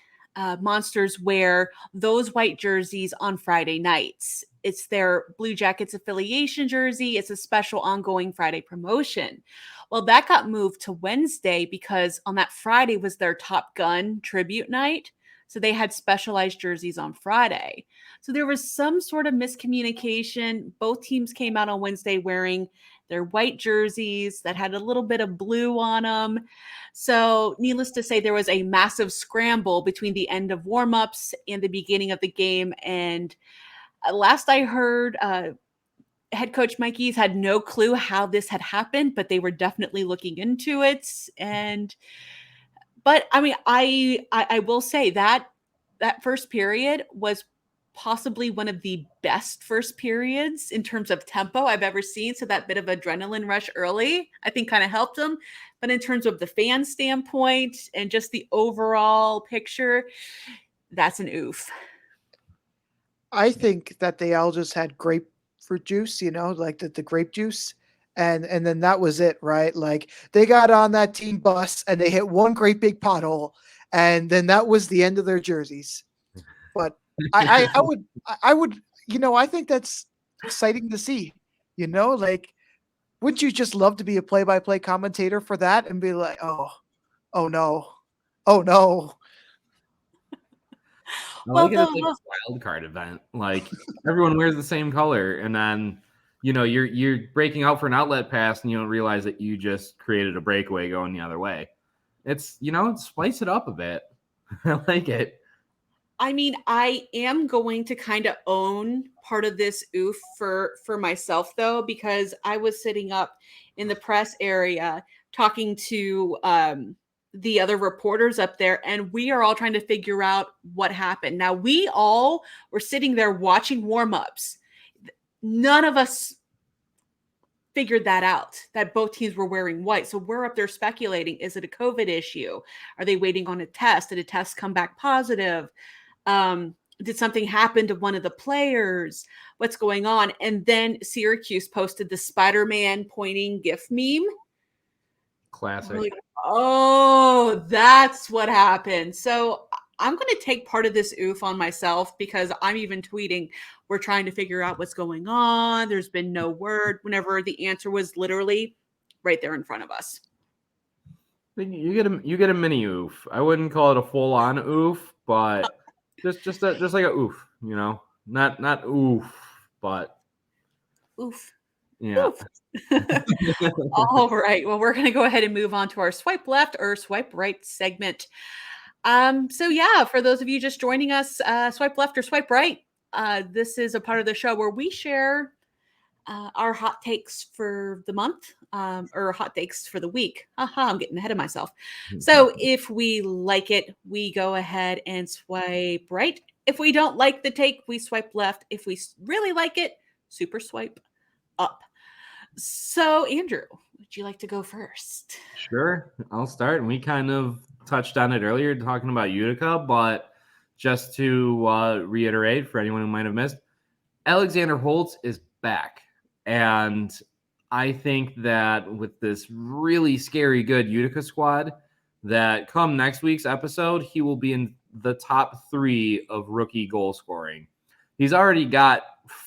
Monsters wear those white jerseys on Friday nights. It's their Blue Jackets affiliation jersey. It's a special ongoing Friday promotion. Well, that got moved to Wednesday because on that Friday was their Top Gun tribute night. So they had specialized jerseys on Friday. So there was some sort of miscommunication. Both teams came out on Wednesday wearing their white jerseys that had a little bit of blue on them. So needless to say, there was a massive scramble between the end of warmups and the beginning of the game. And last I heard, head coach Mike Eaves had no clue how this had happened, but they were definitely looking into it. But I mean, I will say that first period was possibly one of the best first periods in terms of tempo I've ever seen. So that bit of adrenaline rush early, I think, kind of helped them. But in terms of the fan standpoint and just the overall picture, that's an oof. I think that they all just had grapefruit juice, like the grape juice. And then that was it, right? Like they got on that team bus and they hit one great big pothole, and then that was the end of their jerseys. But I would, I think that's exciting to see, like, wouldn't you just love to be a play-by-play commentator for that and be like, oh no. I like it as like a wild card event. Like everyone wears the same color, and then you're breaking out for an outlet pass, and you don't realize that you just created a breakaway going the other way. It's spice it up a bit. I like it. I mean, I am going to kind of own part of this oof for myself, though, because I was sitting up in the press area talking to the other reporters up there, and we are all trying to figure out what happened. Now, we all were sitting there watching warmups. None of us figured that out, that both teams were wearing white. So we're up there speculating, is it a COVID issue? Are they waiting on a test? Did a test come back positive? Did something happen to one of the players? What's going on? And then Syracuse posted the Spider-Man pointing GIF meme. Classic. Like, oh, that's what happened. So I'm going to take part of this oof on myself because I'm even tweeting, we're trying to figure out what's going on. There's been no word, whenever the answer was literally right there in front of us. You get a mini oof. I wouldn't call it a full on oof, but just like a oof, not oof, but Oof. yeah. Oof. All right. Well, we're going to go ahead and move on to our swipe left or swipe right segment. So yeah, for those of you just joining us, swipe left or swipe right. This is a part of the show where we share our hot takes for the month, or hot takes for the week. I'm getting ahead of myself. So if we like it, we go ahead and swipe right. If we don't like the take, we swipe left. If we really like it, super swipe up. So Andrew, would you like to go first? Sure, I'll start. And we kind of touched on it earlier talking about Utica, but just to reiterate for anyone who might have missed, Alexander Holtz is back. And I think that with this really scary good Utica squad, that come next week's episode, he will be in the top 3 of rookie goal scoring. He's already got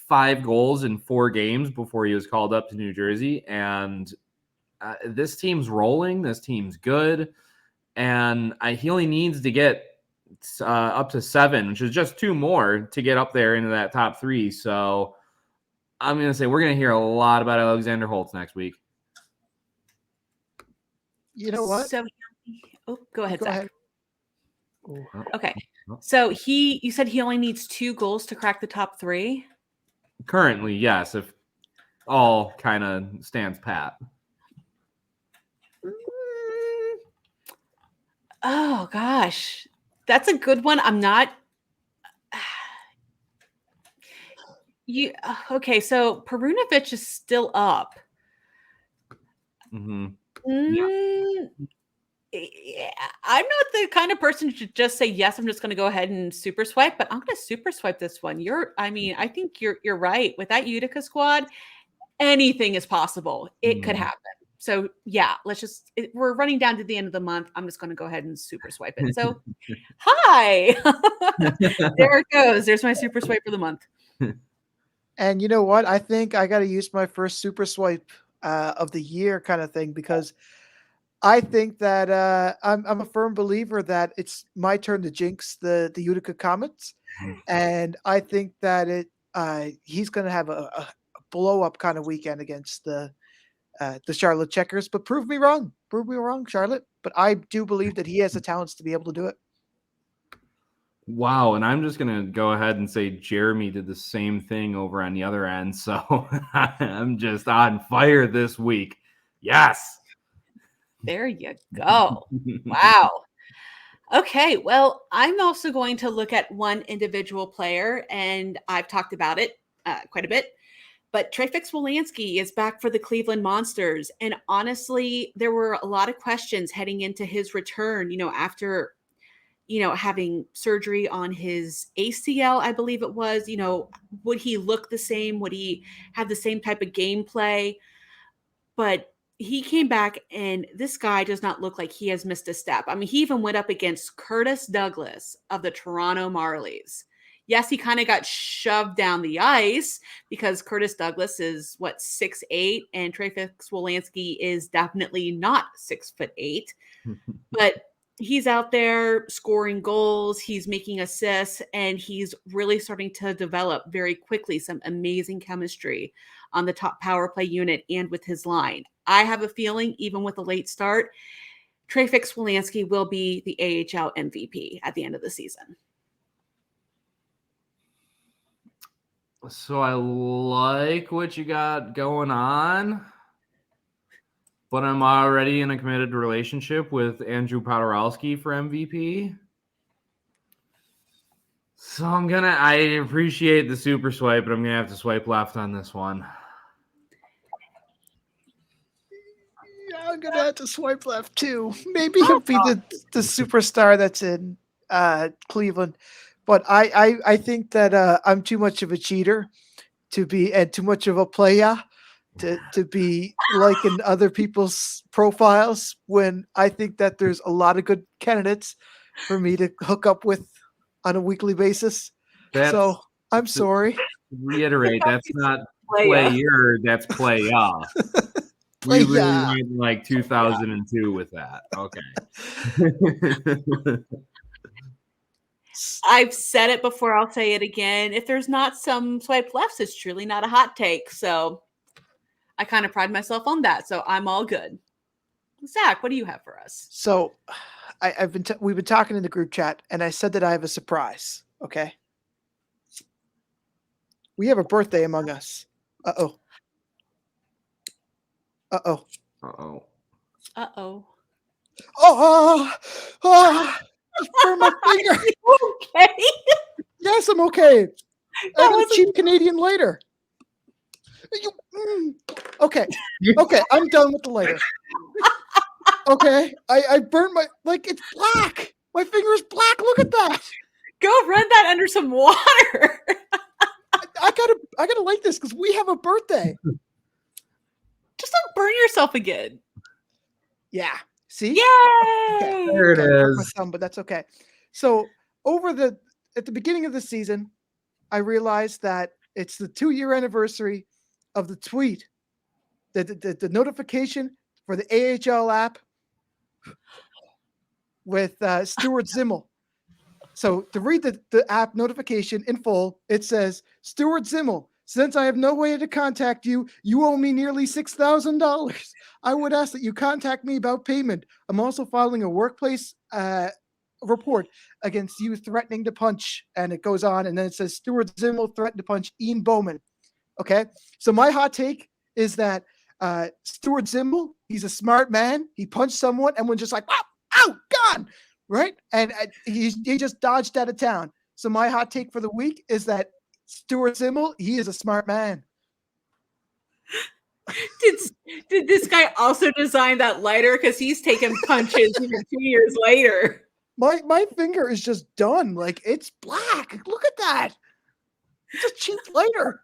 5 goals in 4 games before he was called up to New Jersey. And this team's rolling. This team's good. And he only needs to get up to 7, which is just 2 more to get up there into that top 3. So I'm going to say we're going to hear a lot about Alexander Holtz next week. You know what? So, go ahead, Zach. Okay. Oh. So you said he only needs 2 goals to crack the top 3? Currently, yes, if all kind of stands pat. Oh, gosh. That's a good one. I'm not... Okay, so Perunovic is still up. Mm-hmm. Yeah, I'm not the kind of person to just say yes. I'm just going to go ahead and super swipe, but I'm going to super swipe this one. I think you're right with that Utica squad. Anything is possible. It could happen. So yeah, we're running down to the end of the month. I'm just going to go ahead and super swipe it. So hi, there it goes. There's my super swipe for the month. And you know what? I think I got to use my first super swipe of the year kind of thing, because I think that I'm a firm believer that it's my turn to jinx the Utica Comets. And I think that he's going to have a blow up kind of weekend against the Charlotte Checkers. But prove me wrong, Charlotte. But I do believe that he has the talents to be able to do it. Wow, and I'm just going to go ahead and say Jeremy did the same thing over on the other end, so I'm just on fire this week. Yes! There you go. Wow. Okay, well, I'm also going to look at one individual player, and I've talked about it quite a bit, but Trey Wolanski is back for the Cleveland Monsters, and honestly, there were a lot of questions heading into his return, after having surgery on his ACL, I believe it was, would he look the same? Would he have the same type of gameplay? But he came back, and this guy does not look like he has missed a step. I mean, he even went up against Curtis Douglas of the Toronto Marlies. Yes, he kind of got shoved down the ice because Curtis Douglas is 6'8", and Trey Wolanski is definitely not 6'8", but he's out there scoring goals, he's making assists, and he's really starting to develop very quickly some amazing chemistry on the top power play unit and with his line. I have a feeling, even with a late start, Trey Wolanski will be the AHL MVP at the end of the season. So I like what you got going on, but I'm already in a committed relationship with Andrew Podorowski for MVP. So I appreciate the super swipe, but I'm going to have to swipe left on this one. Yeah, I'm going to have to swipe left too. Maybe he'll be the superstar that's in Cleveland. But I think that I'm too much of a cheater and too much of a player to be liking other people's profiles, when I think that there's a lot of good candidates for me to hook up with on a weekly basis. So I'm sorry. Reiterate, that's not player, that's playa. We really went like 2002 with that. Okay. I've said it before. I'll say it again. If there's not some swipe lefts, it's truly not a hot take. So I kind of pride myself on that. So I'm all good. Zach, what do you have for us? So we've been talking in the group chat, and I said that I have a surprise. Okay. We have a birthday among us. Uh-oh. Uh-oh. Uh-oh. Uh-oh. Oh, just burned my finger. Are you okay? Yes, I'm okay. I got a cheap Canadian lighter. Okay. Okay, I'm done with the lighter. Okay, I burnt it's black. My finger is black. Look at that. Go run that under some water. I gotta like this because we have a birthday. Just don't burn yourself again. Yeah. See? Yay! Okay. There it is. My thumb, but that's okay. So at the beginning of the season, I realized that it's the 2-year anniversary of the tweet, the notification for the AHL app with Stuart Zimmel. So to read the app notification in full, it says, Stuart Zimmel, since I have no way to contact you, you owe me nearly $6,000. I would ask that you contact me about payment. I'm also filing a workplace report against you threatening to punch. And it goes on. And then it says Stuart Zimmel threatened to punch Ian Bowman. Okay. So my hot take is that Stuart Zimmel, he's a smart man. He punched someone and was just like, ow, gone. Right. And he just dodged out of town. So my hot take for the week is that Stuart Zimmel, he is a smart man. Did this guy also design that lighter? Because he's taking punches 2 years later. My finger is just done. Like, it's black. Look at that. It's a cheap lighter.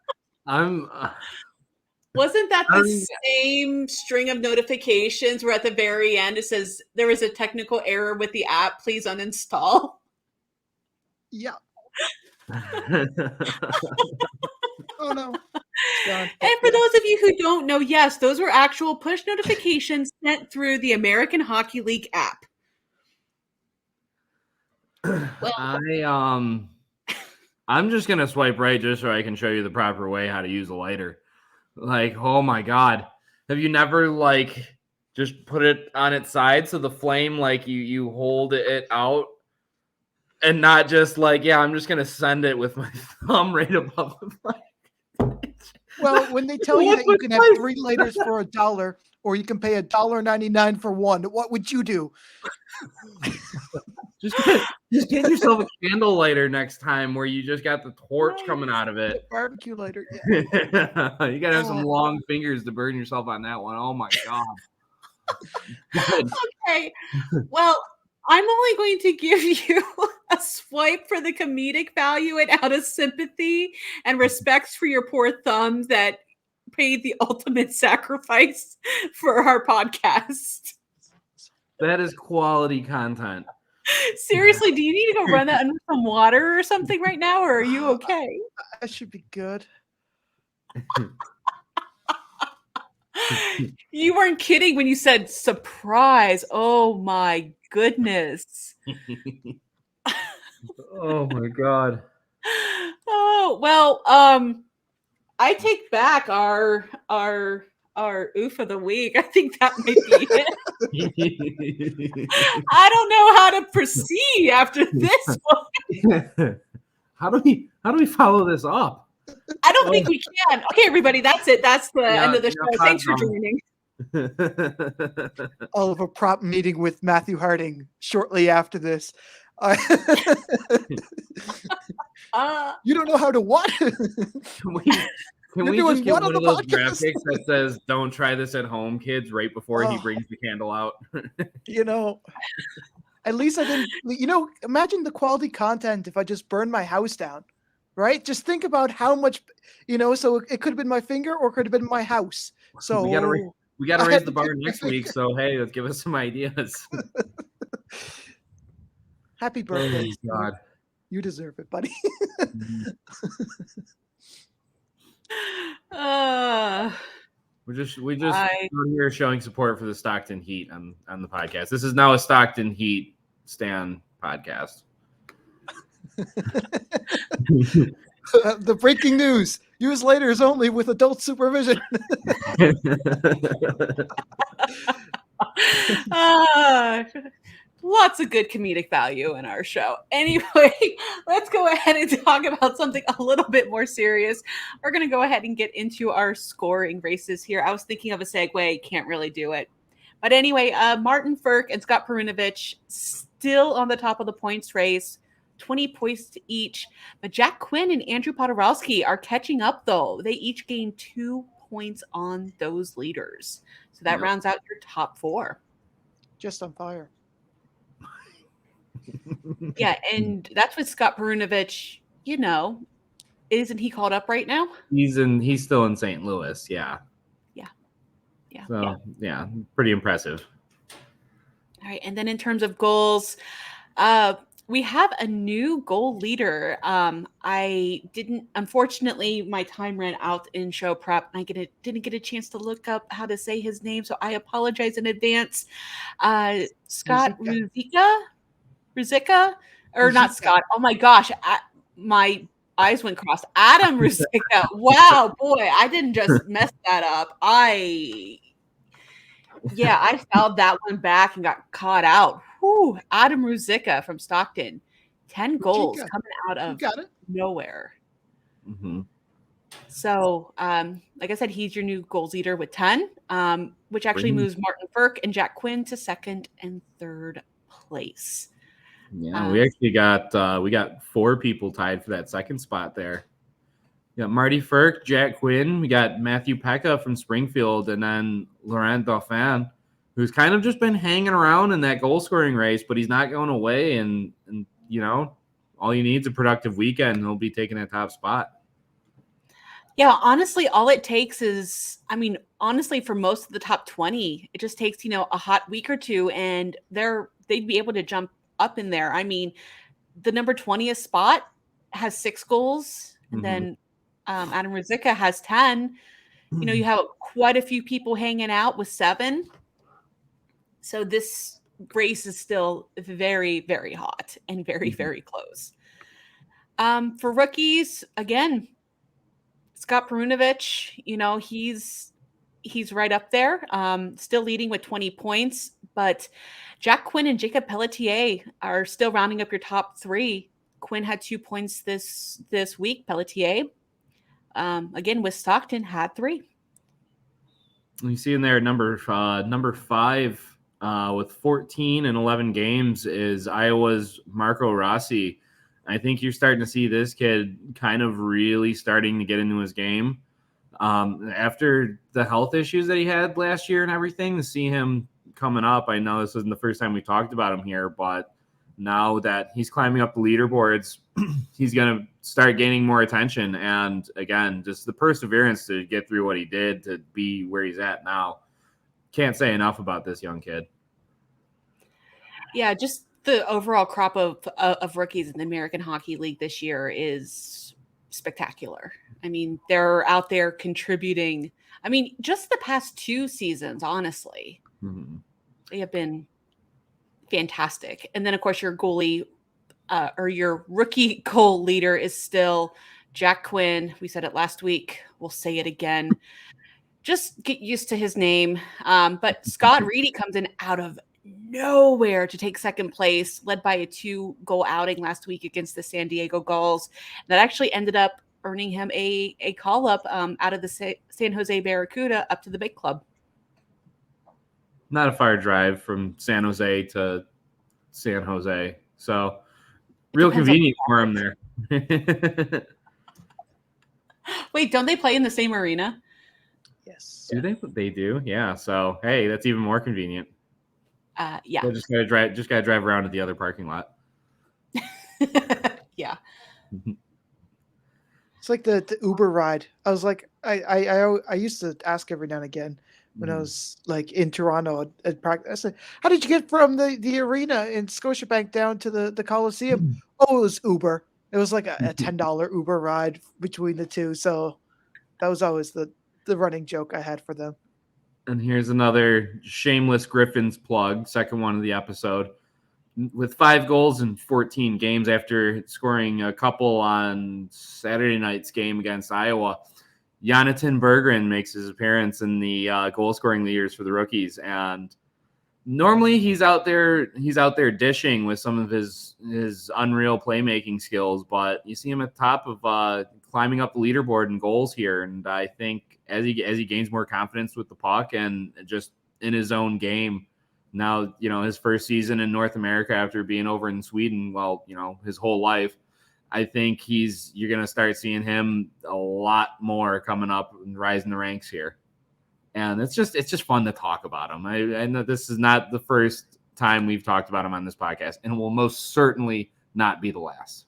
Wasn't that the same string of notifications where at the very end it says there was a technical error with the app, please uninstall? Yeah. Oh no. And for those of you who don't know, yes, those were actual push notifications sent through the American Hockey League app. Well, I'm just gonna swipe right just so I can show you the proper way how to use a lighter. Like, oh my God. Have you never just put it on its side so the flame, you hold it out and not just I'm just going to send it with my thumb right above the flame. Well, when they tell you that you can have 3 lighters for $1 or you can pay $1.99 for one, what would you do? Just get yourself a candle lighter next time where you just got the torch coming out of it. Barbecue lighter. Yeah. You got to have some long fingers to burn yourself on that one. Oh my God. Okay. Well, I'm only going to give you a swipe for the comedic value and out of sympathy and respects for your poor thumbs that paid the ultimate sacrifice for our podcast. That is quality content. Seriously, do you need to go run that under some water or something right now, or are you okay? I should be good. You weren't kidding when you said surprise. Oh my goodness. Oh my God. Oh, well, I take back our oof of the week. I think that might be it. I don't know how to proceed after this one. How do we follow this up? I don't think we can. Okay, everybody, that's it. That's the end of the show. Thanks for joining. I'll have a prop meeting with Matthew Harding shortly after this. You don't know how to what? Can we just get one of those graphics that says "Don't try this at home, kids" right before he brings the candle out? At least I didn't. Imagine the quality content if I just burned my house down, right? Just think about how much, So it could have been my finger or it could have been my house. So we gotta raise the bar next week. So hey, let's give us some ideas. Happy birthday! Oh, God. You deserve it, buddy. We're just here showing support for the Stockton Heat on the podcast. This is now a Stockton Heat Stan podcast. The breaking news: use laters only with adult supervision. Lots of good comedic value in our show. Anyway, let's go ahead and talk about something a little bit more serious. We're going to go ahead and get into our scoring races here. I was thinking of a segue, can't really do it. But anyway, Martin Ferk and Scott Perunovich still on the top of the points race, 20 points each. But Jack Quinn and Andrew Podorowski are catching up, though. They each gained 2 points on those leaders. So that rounds out your top 4. Just on fire. Yeah, and that's with Scott Perunovich, isn't he called up right now? He's still in St. Louis, yeah. Yeah. So, yeah, pretty impressive. All right, and then in terms of goals, we have a new goal leader. Unfortunately, my time ran out in show prep, and I didn't get a chance to look up how to say his name, so I apologize in advance. Scott Ruzicka, or not Scott. Oh my gosh, my eyes went crossed. Adam Ruzicka. Wow, boy, I didn't just mess that up. I fouled that one back and got caught out. Whew, Adam Ruzicka from Stockton, 10 goals coming out of nowhere. Mm-hmm. So, like I said, he's your new goals leader with 10, which actually moves Martin Ferk and Jack Quinn to second and third place. Yeah, we actually got 4 people tied for that second spot there. We got Marty Ferk, Jack Quinn, we got Matthew Pekka from Springfield, and then Laurent Dauphin, who's kind of just been hanging around in that goal scoring race, but he's not going away. And all you need is a productive weekend, and he'll be taking that top spot. Yeah, honestly, all it takes is, for most of the top 20, it just takes, a hot week or two, and they'd be able to jump up in there. The number 20th spot has 6 goals, and then Adam Ruzicka has 10. You have quite a few people hanging out with 7. So this race is still very, very hot and very, very close. For rookies, again, Scott Perunovich, he's right up there, still leading with 20 points. But Jack Quinn and Jacob Pelletier are still rounding up your top 3. Quinn had 2 points this week. Pelletier, again with Stockton, had 3. You see in there number 5 with 14 and 11 games is Iowa's Marco Rossi. I think you're starting to see this kid kind of really starting to get into his game. After the health issues that he had last year and everything, to see him coming up, I know this isn't the first time we talked about him here, but now that he's climbing up the leaderboards, he's going to start gaining more attention. And again, just the perseverance to get through what he did to be where he's at now. Can't say enough about this young kid. Yeah, just the overall crop of rookies in the American Hockey League this year is spectacular. They're out there contributing. Just the past 2 seasons, honestly, they have been fantastic. And then, of course, your goalie or your rookie goal leader is still Jack Quinn. We said it last week. We'll say it again. Just get used to his name. But Scott Reedy comes in out of nowhere to take second place, led by a 2-goal outing last week against the San Diego Gulls. That actually ended up earning him a call-up out of the San Jose Barracuda up to the big club. Not a far drive from San Jose to San Jose. So real convenient for him there. Wait, don't they play in the same arena? Yes. Do they? They do. Yeah. So, hey, that's even more convenient. Yeah. They just gotta drive around to the other parking lot. Yeah. It's like the Uber ride. I was like, I used to ask every now and again when I was like in Toronto at practice. I said, how did you get from the arena in Scotiabank down to the Coliseum? Oh, it was Uber. It was like a $10 Uber ride between the two. So that was always the the running joke I had for them. And here's another shameless Griffins plug, second one of the episode. With 5 goals in 14 games after scoring a couple on Saturday night's game against Iowa, Jonathan Berggren makes his appearance in the goal scoring leaders for the rookies. And normally he's out there dishing with some of his unreal playmaking skills, but you see him at the top of climbing up the leaderboard in goals here. And I think as he gains more confidence with the puck and just in his own game, now, his first season in North America after being over in Sweden, his whole life, I think you're going to start seeing him a lot more coming up and rising the ranks here. And it's just fun to talk about him. I know this is not the first time we've talked about him on this podcast, and will most certainly not be the last.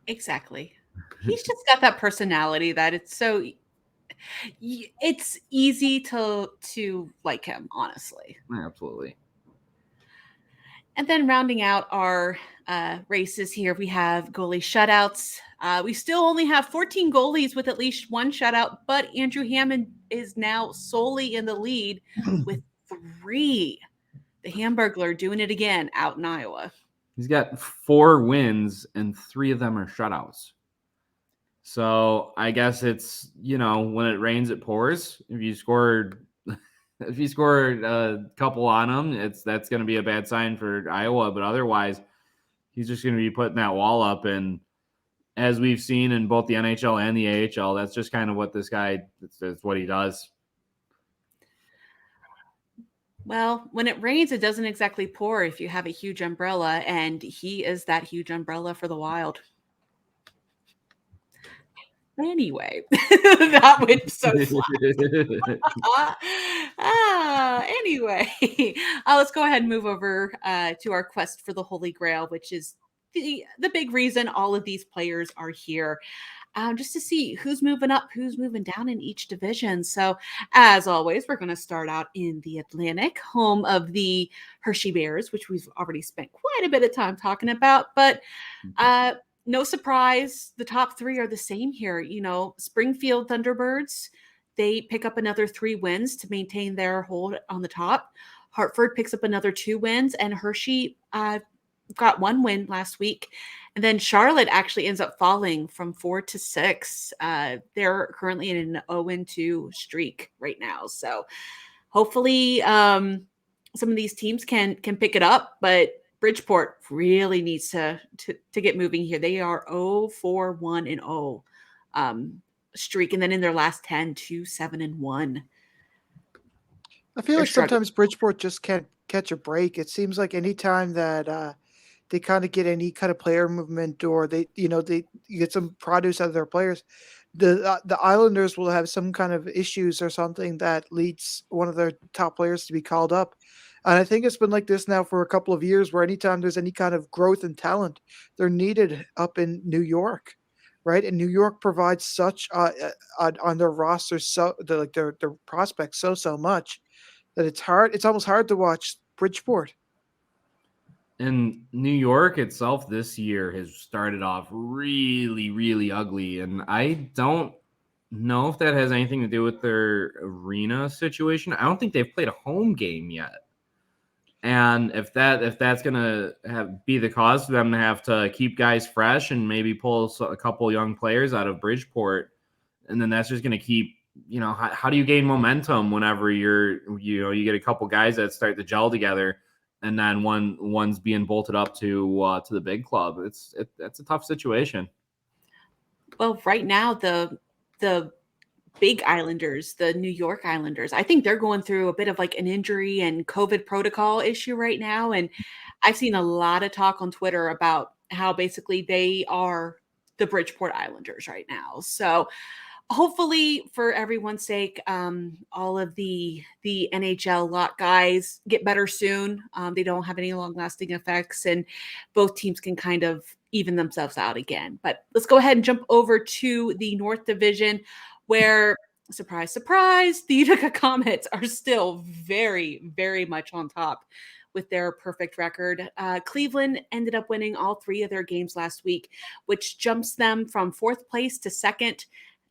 Exactly. He's just got that personality that it's easy to like him, honestly. Absolutely. And then rounding out our races here, we have goalie shutouts. We still only have 14 goalies with at least one shutout, but Andrew Hammond is now solely in the lead with 3. The Hamburglar doing it again out in Iowa. He's got 4 wins, and 3 of them are shutouts. So I guess it's, when it rains, it pours. If you scored a couple on him, that's going to be a bad sign for Iowa. But otherwise, he's just going to be putting that wall up. And as we've seen in both the NHL and the AHL, that's just kind of what this guy, it's what he does. Well, when it rains, it doesn't exactly pour if you have a huge umbrella, and he is that huge umbrella for the Wild. Anyway, that went so flat. Anyway, let's go ahead and move over to our quest for the Holy Grail, which is the big reason all of these players are here. Just to see who's moving up, who's moving down in each division. So, as always, we're going to start out in the Atlantic, home of the Hershey Bears, which we've already spent quite a bit of time talking about. But no surprise, the top 3 are the same here. Springfield Thunderbirds, they pick up another 3 wins to maintain their hold on the top. Hartford picks up another 2 wins, and Hershey got 1 win last week. And then Charlotte actually ends up falling from 4 to 6. They're currently in an 0-2 streak right now. So hopefully some of these teams can pick it up, but Bridgeport really needs to get moving here. They are 0-4-1-0 streak, and then in their last 10, 2-7-1. I feel like sometimes Bridgeport just can't catch a break. It seems like anytime that they kind of get any kind of player movement, or they get some produce out of their players, the Islanders will have some kind of issues or something that leads one of their top players to be called up. And I think it's been like this now for a couple of years, where anytime there's any kind of growth and talent, they're needed up in New York, right? And New York provides such on their roster, so their prospects so much that it's hard. It's almost hard to watch Bridgeport. And New York itself this year has started off really, really ugly, and I don't know if that has anything to do with their arena situation. I don't think they've played a home game yet. And if that's gonna be the cause for them to have to keep guys fresh and maybe pull a couple young players out of Bridgeport, and then that's just gonna keep, how do you gain momentum whenever you get a couple guys that start to gel together, and then one's being bolted up to the big club. That's a tough situation. Well, right now the big Islanders, the New York Islanders, I think they're going through a bit of like an injury and COVID protocol issue right now. And I've seen a lot of talk on Twitter about how basically they are the Bridgeport Islanders right now. So hopefully, for everyone's sake, all of the NHL lot guys get better soon. They don't have any long-lasting effects, and both teams can kind of even themselves out again. But let's go ahead and jump over to the North Division, where, surprise, surprise, the Utica Comets are still very, very much on top with their perfect record. Cleveland ended up winning all 3 of their games last week, which jumps them from 4th place to 2nd.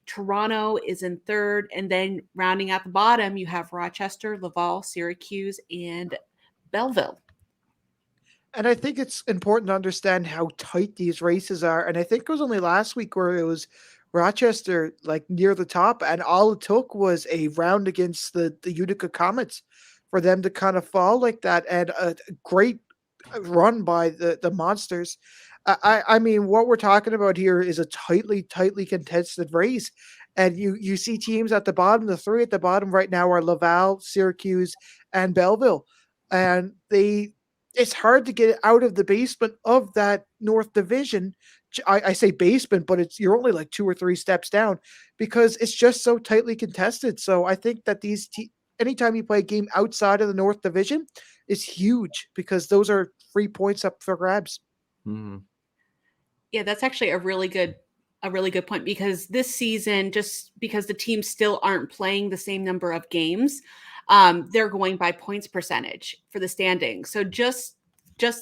Toronto is in third. And then rounding out the bottom, you have Rochester, Laval, Syracuse, and Belleville. And I think it's important to understand how tight these races are. And I think it was only last week where it was Rochester like near the top, and all it took was a round against the Utica Comets for them to kind of fall like that. And a great run by the Monsters. I mean, what we're talking about here is a tightly contested race. And you see teams at the bottom, the three at the bottom right now are Laval, Syracuse, and Belleville. And it's hard to get out of the basement of that North Division. I say basement, but you're only like 2 or 3 steps down because it's just so tightly contested. So I think that anytime you play a game outside of the North Division is huge because those are 3 points up for grabs. Mm-hmm. Yeah, that's actually a really good point, because this season, just because the teams still aren't playing the same number of games, they're going by points percentage for the standings. So just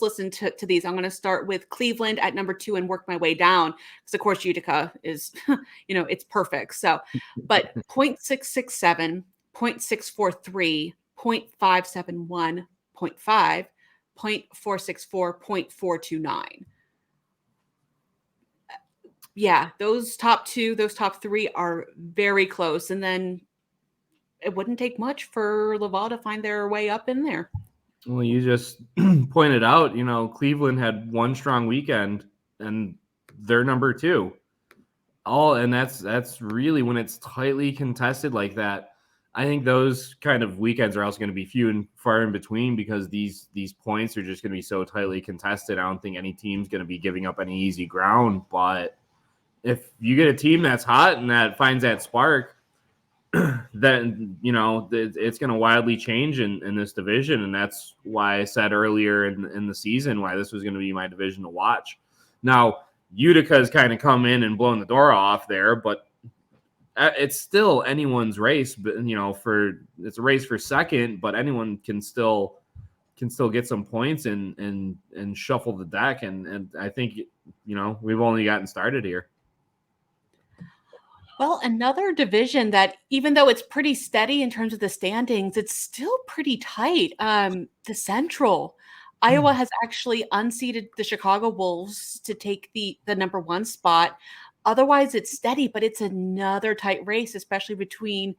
listen to these. I'm going to start with Cleveland at number 2 and work my way down, because of course Utica is, it's perfect. So, but 0.667, 0.643, 0.571, 0.5, 0.464, 0.429. Yeah, those top 2, those top 3 are very close. And then it wouldn't take much for Laval to find their way up in there. Well, you just pointed out, Cleveland had one strong weekend and they're number 2. And that's really when it's tightly contested like that. I think those kind of weekends are also going to be few and far in between because these points are just going to be so tightly contested. I don't think any team's going to be giving up any easy ground, but if you get a team that's hot and that finds that spark, then, it's going to wildly change in this division. And that's why I said earlier in the season why this was going to be my division to watch. Now, Utica has kind of come in and blown the door off there, but it's still anyone's race. But, it's a race for second, but anyone can still get some points and shuffle the deck. And I think, we've only gotten started here. Well, another division that, even though it's pretty steady in terms of the standings, it's still pretty tight. The Central. Iowa has actually unseated the Chicago Wolves to take the number 1 spot. Otherwise, it's steady, but it's another tight race, especially between,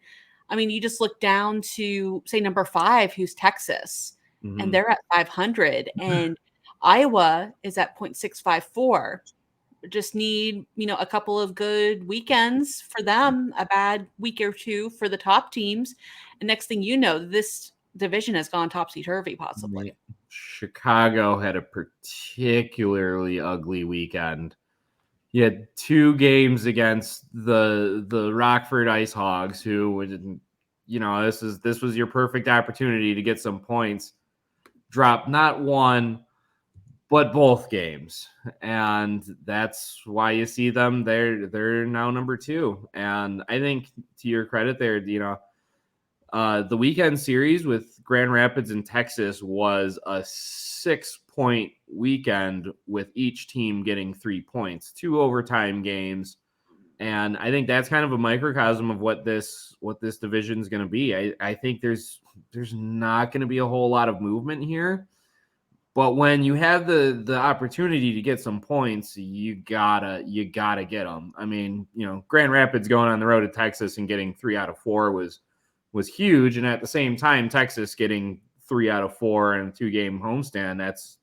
you just look down to, say, number 5, who's Texas, and they're at 500, and Iowa is at 0.654. Just need, a couple of good weekends for them, a bad week or 2 for the top teams. And next thing you know, this division has gone topsy-turvy, possibly. Chicago had a particularly ugly weekend. You had 2 games against the Rockford Ice Hogs, who, this was your perfect opportunity to get some points. Dropped not one, but both games, and that's why you see them. They're now number 2, and I think to your credit there, the weekend series with Grand Rapids and Texas was a 6-point weekend with each team getting 3 points, 2 overtime games, and I think that's kind of a microcosm of what this division is going to be. I think there's not going to be a whole lot of movement here. But when you have the opportunity to get some points, you gotta get them. Grand Rapids going on the road to Texas and getting 3 out of 4 was huge, and at the same time, Texas getting 3 out of 4 in a 2-game homestand, that's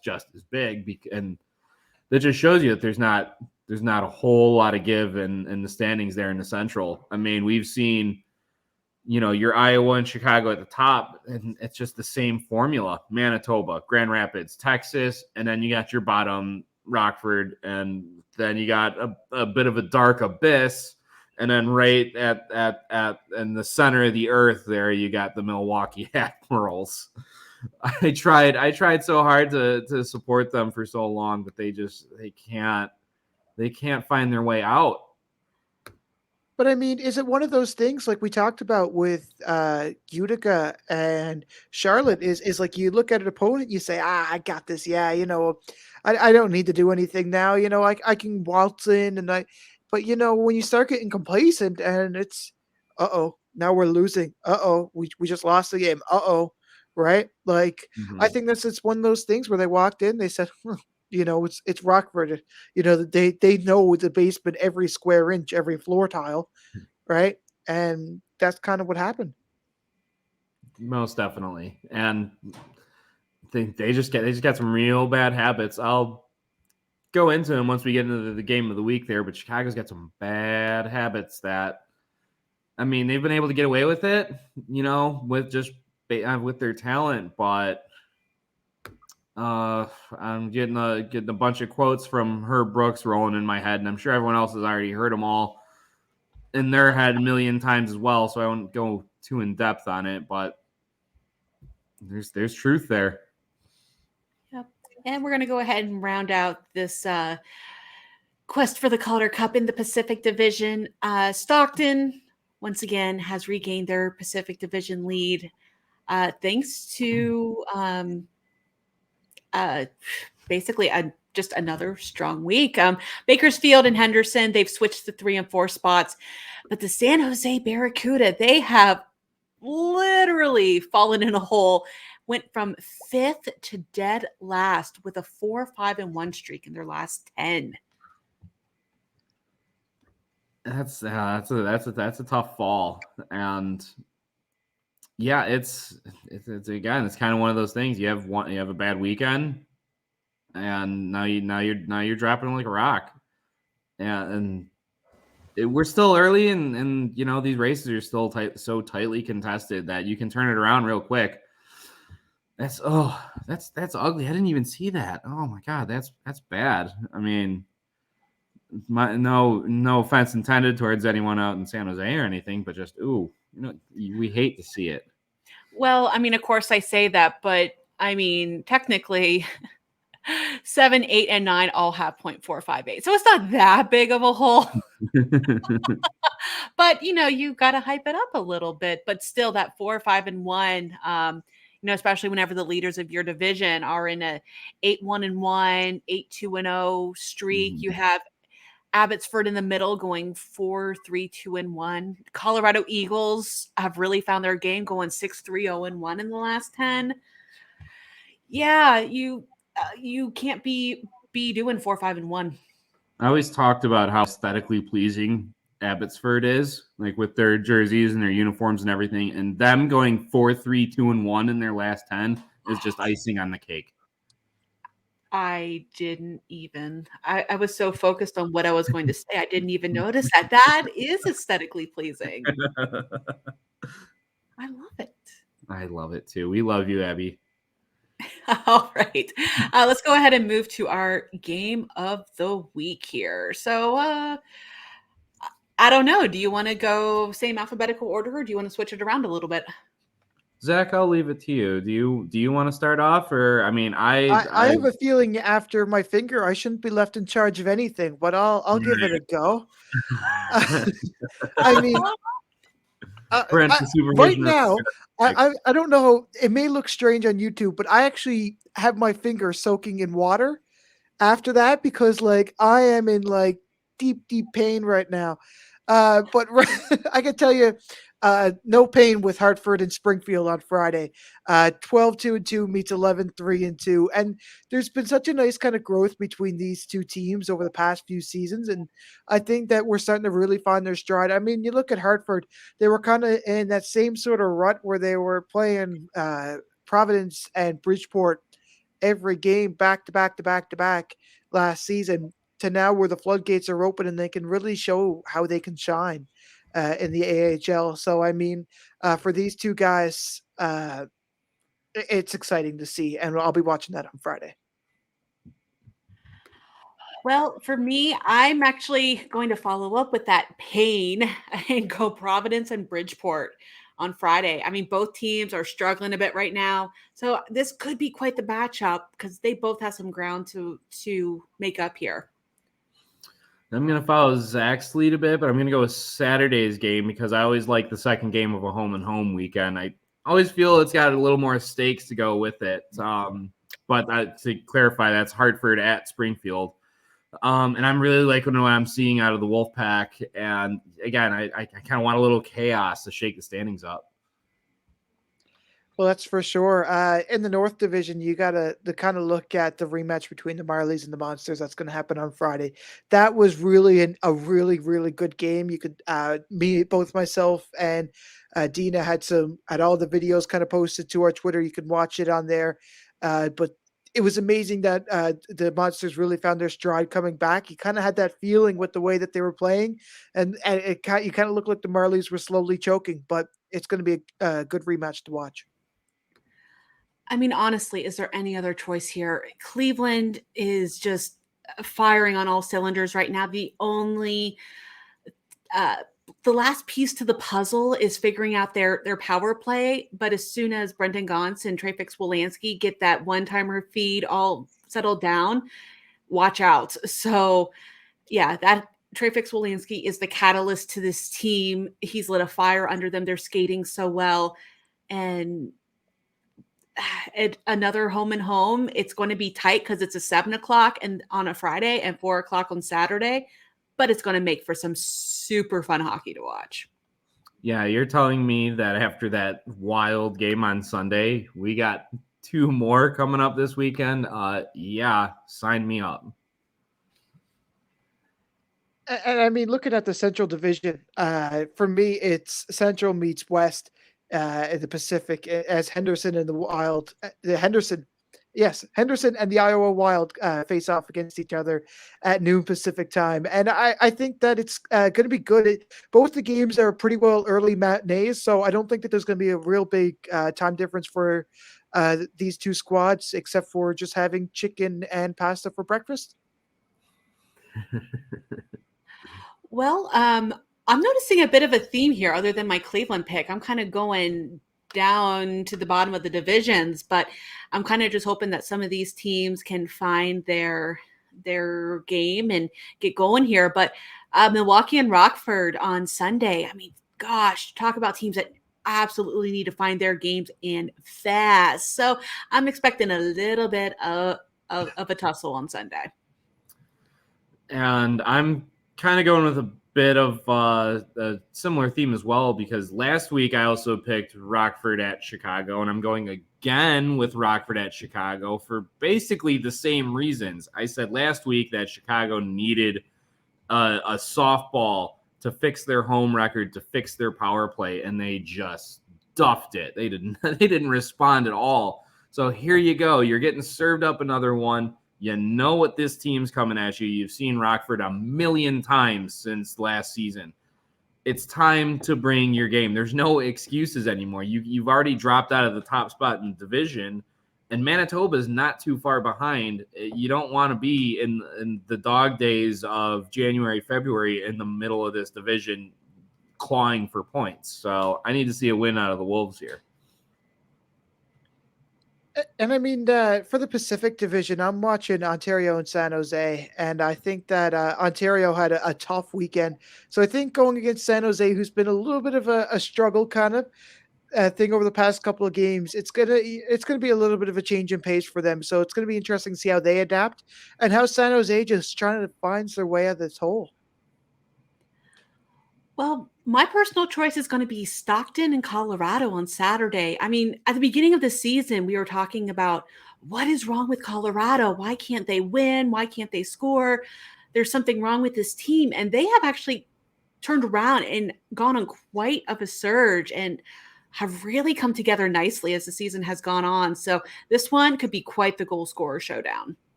just as big. And that just shows you that there's not a whole lot of give in the standings there in the Central. We've seen, your Iowa and Chicago at the top, and it's just the same formula. Manitoba, Grand Rapids, Texas, and then you got your bottom, Rockford, and then you got a bit of a dark abyss, and then right at in the center of the earth there, you got the Milwaukee Admirals. I tried so hard to support them for so long, but they can't find their way out. But is it one of those things like we talked about with Utica and Charlotte is like you look at an opponent, you say, I got this. Yeah, I don't need to do anything now. I can waltz in and But when you start getting complacent and it's, now we're losing. We just lost the game. Right? Like, I think that's just one of those things where they walked in, they said, it's Rockford. They know the basement, every square inch, every floor tile, right? And that's kind of what happened. Most definitely. And they just got some real bad habits. I'll go into them once we get into the game of the week there, but Chicago's got some bad habits that, I mean, they've been able to get away with it, with just with their talent, but I'm getting a bunch of quotes from Herb Brooks rolling in my head, and I'm sure everyone else has already heard them all in their head a million times as well, so I won't go too in depth on it, but there's truth there. Yep. And we're going to go ahead and round out this quest for the Calder Cup in the Pacific Division. Stockton, once again, has regained their Pacific Division lead thanks to basically just another strong week. Bakersfield and Henderson, they've switched to 3 and 4 spots. But the San Jose Barracuda, they have literally fallen in a hole, went from 5th to dead last with a 4-5-1 streak in their last 10. That's a tough fall, and yeah, it's again, it's kind of one of those things. You have a bad weekend, and now you're dropping like a rock, and we're still early, and these races are still so tightly contested that you can turn it around real quick. That's ugly. I didn't even see that. Oh my God, that's bad. I mean, no offense intended towards anyone out in San Jose or anything, but just we hate to see it. Well, I mean, of course I say that, but I mean, technically 7, 8, and 9 all have 0.458. So it's not that big of a hole. But, you got to hype it up a little bit. But still, that 4, 5, and 1, especially whenever the leaders of your division are in a 8-1-1, 8-2-0 streak. You have Abbotsford in the middle going 4-3-2-1. Colorado Eagles have really found their game going 6-3-0-1 in the last 10. Yeah, you can't be doing 4-5-1. I always talked about how aesthetically pleasing Abbotsford is, like with their jerseys and their uniforms and everything, and them going 4-3-2-1 in their last 10 is just icing on the cake. I didn't even. I was so focused on what I was going to say, I didn't even notice that. That is aesthetically pleasing. I love it. I love it too. We love you, Abby. All right. Let's go ahead and move to our game of the week here. So I don't know. Do you want to go same alphabetical order, or do you want to switch it around a little bit? Zach, I'll leave it to you. Do you want to start off, or I mean, I have a feeling after my finger, I shouldn't be left in charge of anything, but I'll give it a go. I mean, right now, I don't know. It may look strange on YouTube, but I actually have my finger soaking in water after that because, like, I am in like deep pain right now. But I can tell you, no pain with Hartford and Springfield on Friday. 12-2-2 meets 11-3-2, and there's been such a nice kind of growth between these two teams over the past few seasons, and I think that we're starting to really find their stride. I mean, you look at Hartford; they were kind of in that same sort of rut where they were playing Providence and Bridgeport every game back to back last season, to now where the floodgates are open and they can really show how they can shine in the AHL. So, I mean, for these two guys, it's exciting to see, and I'll be watching that on Friday. Well, for me, I'm actually going to follow up with that pain and go Providence and Bridgeport on Friday. I mean, both teams are struggling a bit right now. So this could be quite the matchup because they both have some ground to make up here. I'm going to follow Zach's lead a bit, but I'm going to go with Saturday's game because I always like the second game of a home-and-home weekend. I always feel it's got a little more stakes to go with it. But to clarify, that's Hartford at Springfield. And I'm really liking what I'm seeing out of the Wolfpack. And again, I kind of want a little chaos to shake the standings up. Well, that's for sure. In the North Division, you got to kind of look at the rematch between the Marlies and the Monsters. That's going to happen on Friday. That was really a really, really good game. You could, both myself and Deana had all the videos kind of posted to our Twitter. You could watch it on there. But it was amazing that the Monsters really found their stride coming back. You kind of had that feeling with the way that they were playing, and you kind of looked like the Marlies were slowly choking. But it's going to be a good rematch to watch. I mean, honestly, is there any other choice here? Cleveland is just firing on all cylinders right now. The last piece to the puzzle is figuring out their power play. But as soon as Brendan Gaunce and Trey Wolanski get that one-timer feed all settled down, watch out. So, yeah, that Trey Wolanski is the catalyst to this team. He's lit a fire under them. They're skating so well. And another home and home, it's going to be tight because it's a 7:00 and on a Friday and 4:00 on Saturday, but it's going to make for some super fun hockey to watch. Yeah, you're telling me that after that wild game on Sunday, we got 2 more coming up this weekend? Yeah, sign me up. And I mean, looking at the Central Division, for me, it's Central meets West in the Pacific as Henderson and the Wild. Henderson and the Iowa Wild face off against each other at noon Pacific time. And I think that it's going to be good. Both the games are pretty well early matinees, so I don't think that there's going to be a real big time difference for these two squads, except for just having chicken and pasta for breakfast. Well, I'm noticing a bit of a theme here other than my Cleveland pick. I'm kind of going down to the bottom of the divisions, but I'm kind of just hoping that some of these teams can find their game and get going here. But Milwaukee and Rockford on Sunday, I mean, gosh, talk about teams that absolutely need to find their games and fast. So I'm expecting a little bit of a tussle on Sunday. And I'm kind of going with a bit of a similar theme as well, because last week I also picked Rockford at Chicago, and I'm going again with Rockford at Chicago for basically the same reasons. I said last week that Chicago needed a softball to fix their home record, to fix their power play, and they just duffed it. They didn't respond at all. So here you go. You're getting served up another one. You know what this team's coming at you. You've seen Rockford a million times since last season. It's time to bring your game. There's no excuses anymore. You've already dropped out of the top spot in the division, and Manitoba is not too far behind. You don't want to be in the dog days of January, February in the middle of this division clawing for points. So I need to see a win out of the Wolves here. And I mean, for the Pacific Division, I'm watching Ontario and San Jose, and I think that Ontario had a tough weekend. So I think going against San Jose, who's been a little bit of a struggle kind of thing over the past couple of games, it's gonna be a little bit of a change in pace for them. So it's gonna be interesting to see how they adapt and how San Jose just trying to find their way out of this hole. Well, my personal choice is going to be Stockton and Colorado on Saturday. I mean, at the beginning of the season, we were talking about what is wrong with Colorado? Why can't they win? Why can't they score? There's something wrong with this team. And they have actually turned around and gone on quite of a surge and have really come together nicely as the season has gone on. So this one could be quite the goal scorer showdown.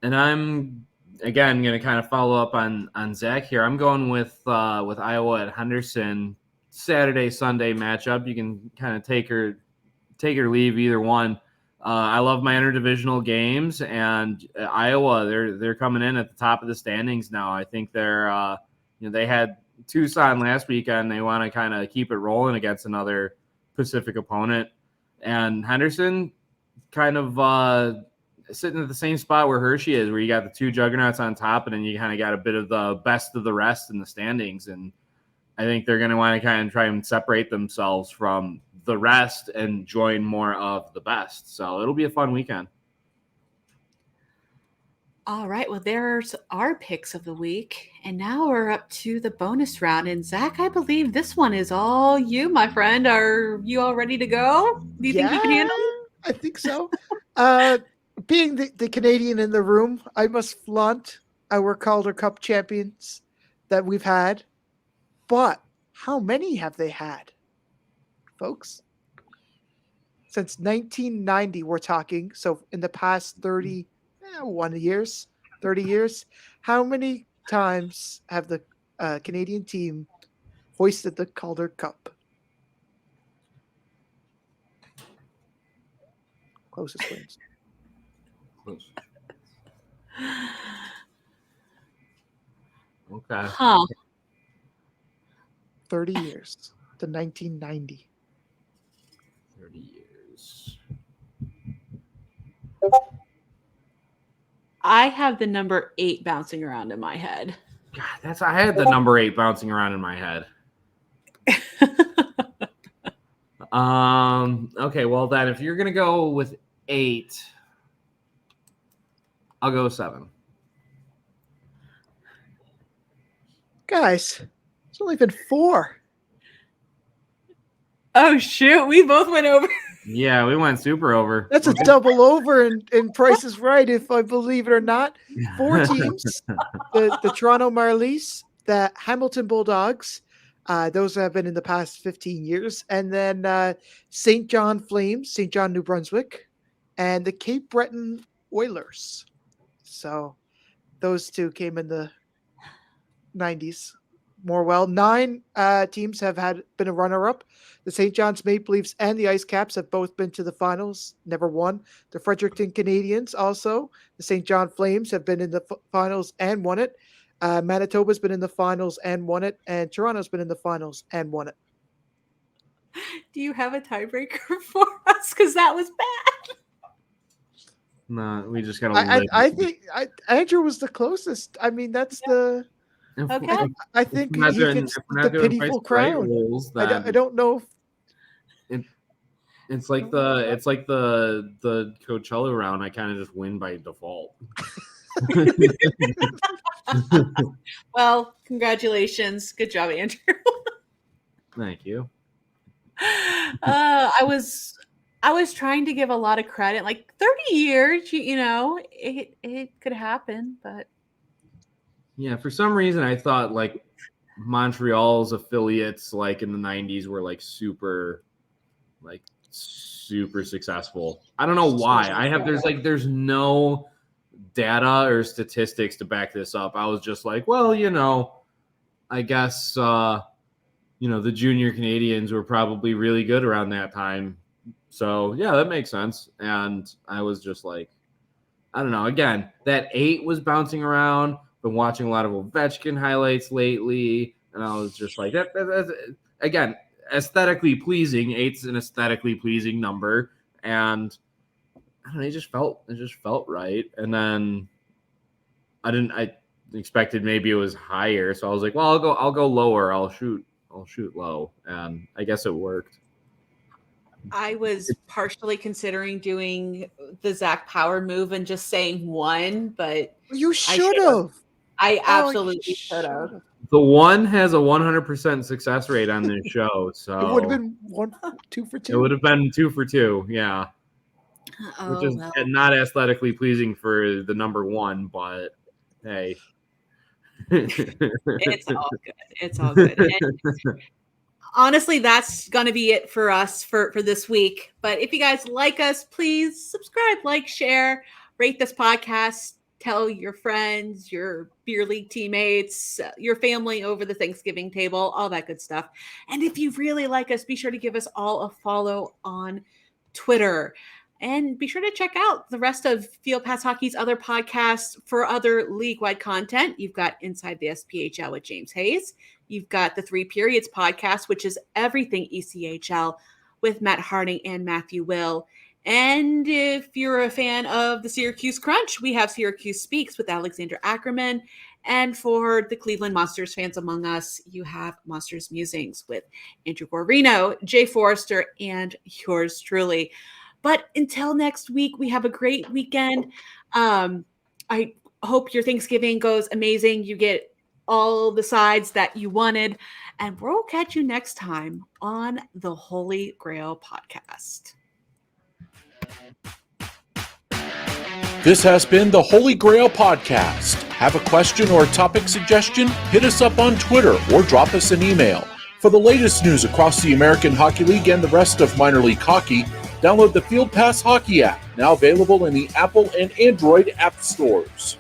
And I'm again going to kind of follow up on Zach here. I'm going with Iowa at Henderson. Saturday, Sunday matchup. You can kind of take or leave either one. I love my interdivisional games, and Iowa, they're coming in at the top of the standings now. I think they're they had Tucson last weekend. They want to kind of keep it rolling against another Pacific opponent, and Henderson kind of sitting at the same spot where Hershey is, where you got the two juggernauts on top, and then you kind of got a bit of the best of the rest in the standings. And I think they're going to want to kind of try and separate themselves from the rest and join more of the best. So it'll be a fun weekend. All right. Well, there's our picks of the week. And now we're up to the bonus round. And Zach, I believe this one is all you, my friend. Are you all ready to go? Do you think you can handle it? I think so. Being the Canadian in the room, I must flaunt our Calder Cup champions that we've had. But how many have they had, folks? Since 1990, we're talking. So in the past 30 years, how many times have the Canadian team hoisted the Calder Cup? Closest wins. Close. Okay. Huh. 30 years to 1990. 30 years. I have the number 8 bouncing around in my head. God, I had the number 8 bouncing around in my head. Okay, well then if you're gonna go with 8, I'll go 7. Guys, it's only been 4. Oh, shoot. We both went over. Yeah, we went super over. That's a double over in Price is Right, if I believe it or not. 4 teams. The Toronto Marlies, the Hamilton Bulldogs, those have been in the past 15 years. And then St. John Flames, St. John, New Brunswick, and the Cape Breton Oilers. So those two came in the 90s. 9 teams have been a runner-up. The St. John's Maple Leafs and the Ice Caps have both been to the finals, never won. The Fredericton Canadians also. The St. John Flames have been in the finals and won it. Manitoba's been in the finals and won it. And Toronto's been in the finals and won it. Do you have a tiebreaker for us? Because that was bad. No, we just gotta. I think Andrew was the closest. I mean, that's the. Okay. I think he gets the pitiful crown. Rules, I don't know. It's like the Coachella round. I kind of just win by default. Well, congratulations. Good job, Andrew. Thank you. I was trying to give a lot of credit. Like 30 years, you know, it could happen, but yeah, for some reason I thought like Montreal's affiliates like in the 90s were like super successful. I don't know why. There's no data or statistics to back this up. I was just like, well, you know, I guess the junior Canadians were probably really good around that time. So yeah, that makes sense. And I was just like, I don't know. Again, that 8 was bouncing around. Been watching a lot of Ovechkin highlights lately, and I was just like, again, aesthetically pleasing. 8's an aesthetically pleasing number, and I don't know, it just felt right. And then I expected maybe it was higher, so I was like, well, I'll go lower. I'll shoot low, and I guess it worked. I was partially considering doing the Zack Power move and just saying 1, but you should have. I absolutely should have. The 1 has a 100% success rate on this show, so it would have been 2 for 2. It would have been 2 for 2, yeah. Which is not aesthetically pleasing for the number 1, but hey. It's all good. It's all good. And honestly, that's going to be it for us for this week. But if you guys like us, please subscribe, like, share, rate this podcast, tell your friends, your beer league teammates, your family over the Thanksgiving table, all that good stuff. And if you really like us, be sure to give us all a follow on Twitter. And be sure to check out the rest of Field Pass Hockey's other podcasts for other league-wide content. You've got Inside the SPHL with James Hayes. You've got the 3 Periods podcast, which is everything ECHL with Matt Harding and Matthew Will. And if you're a fan of the Syracuse Crunch, we have Syracuse Speaks with Alexander Ackerman. And for the Cleveland Monsters fans among us, you have Monsters Musings with Andrew Gorino, Jay Forrester, and yours truly. But until next week, we have a great weekend. I hope your Thanksgiving goes amazing. You get all the sides that you wanted. And we'll catch you next time on the Holy Grail podcast. This has been the Holy Grail podcast. Have a question or a topic suggestion? Hit us up on Twitter or drop us an email. For the latest news across the American Hockey League and the rest of minor league hockey, download the Field Pass Hockey app, now available in the Apple and Android app stores.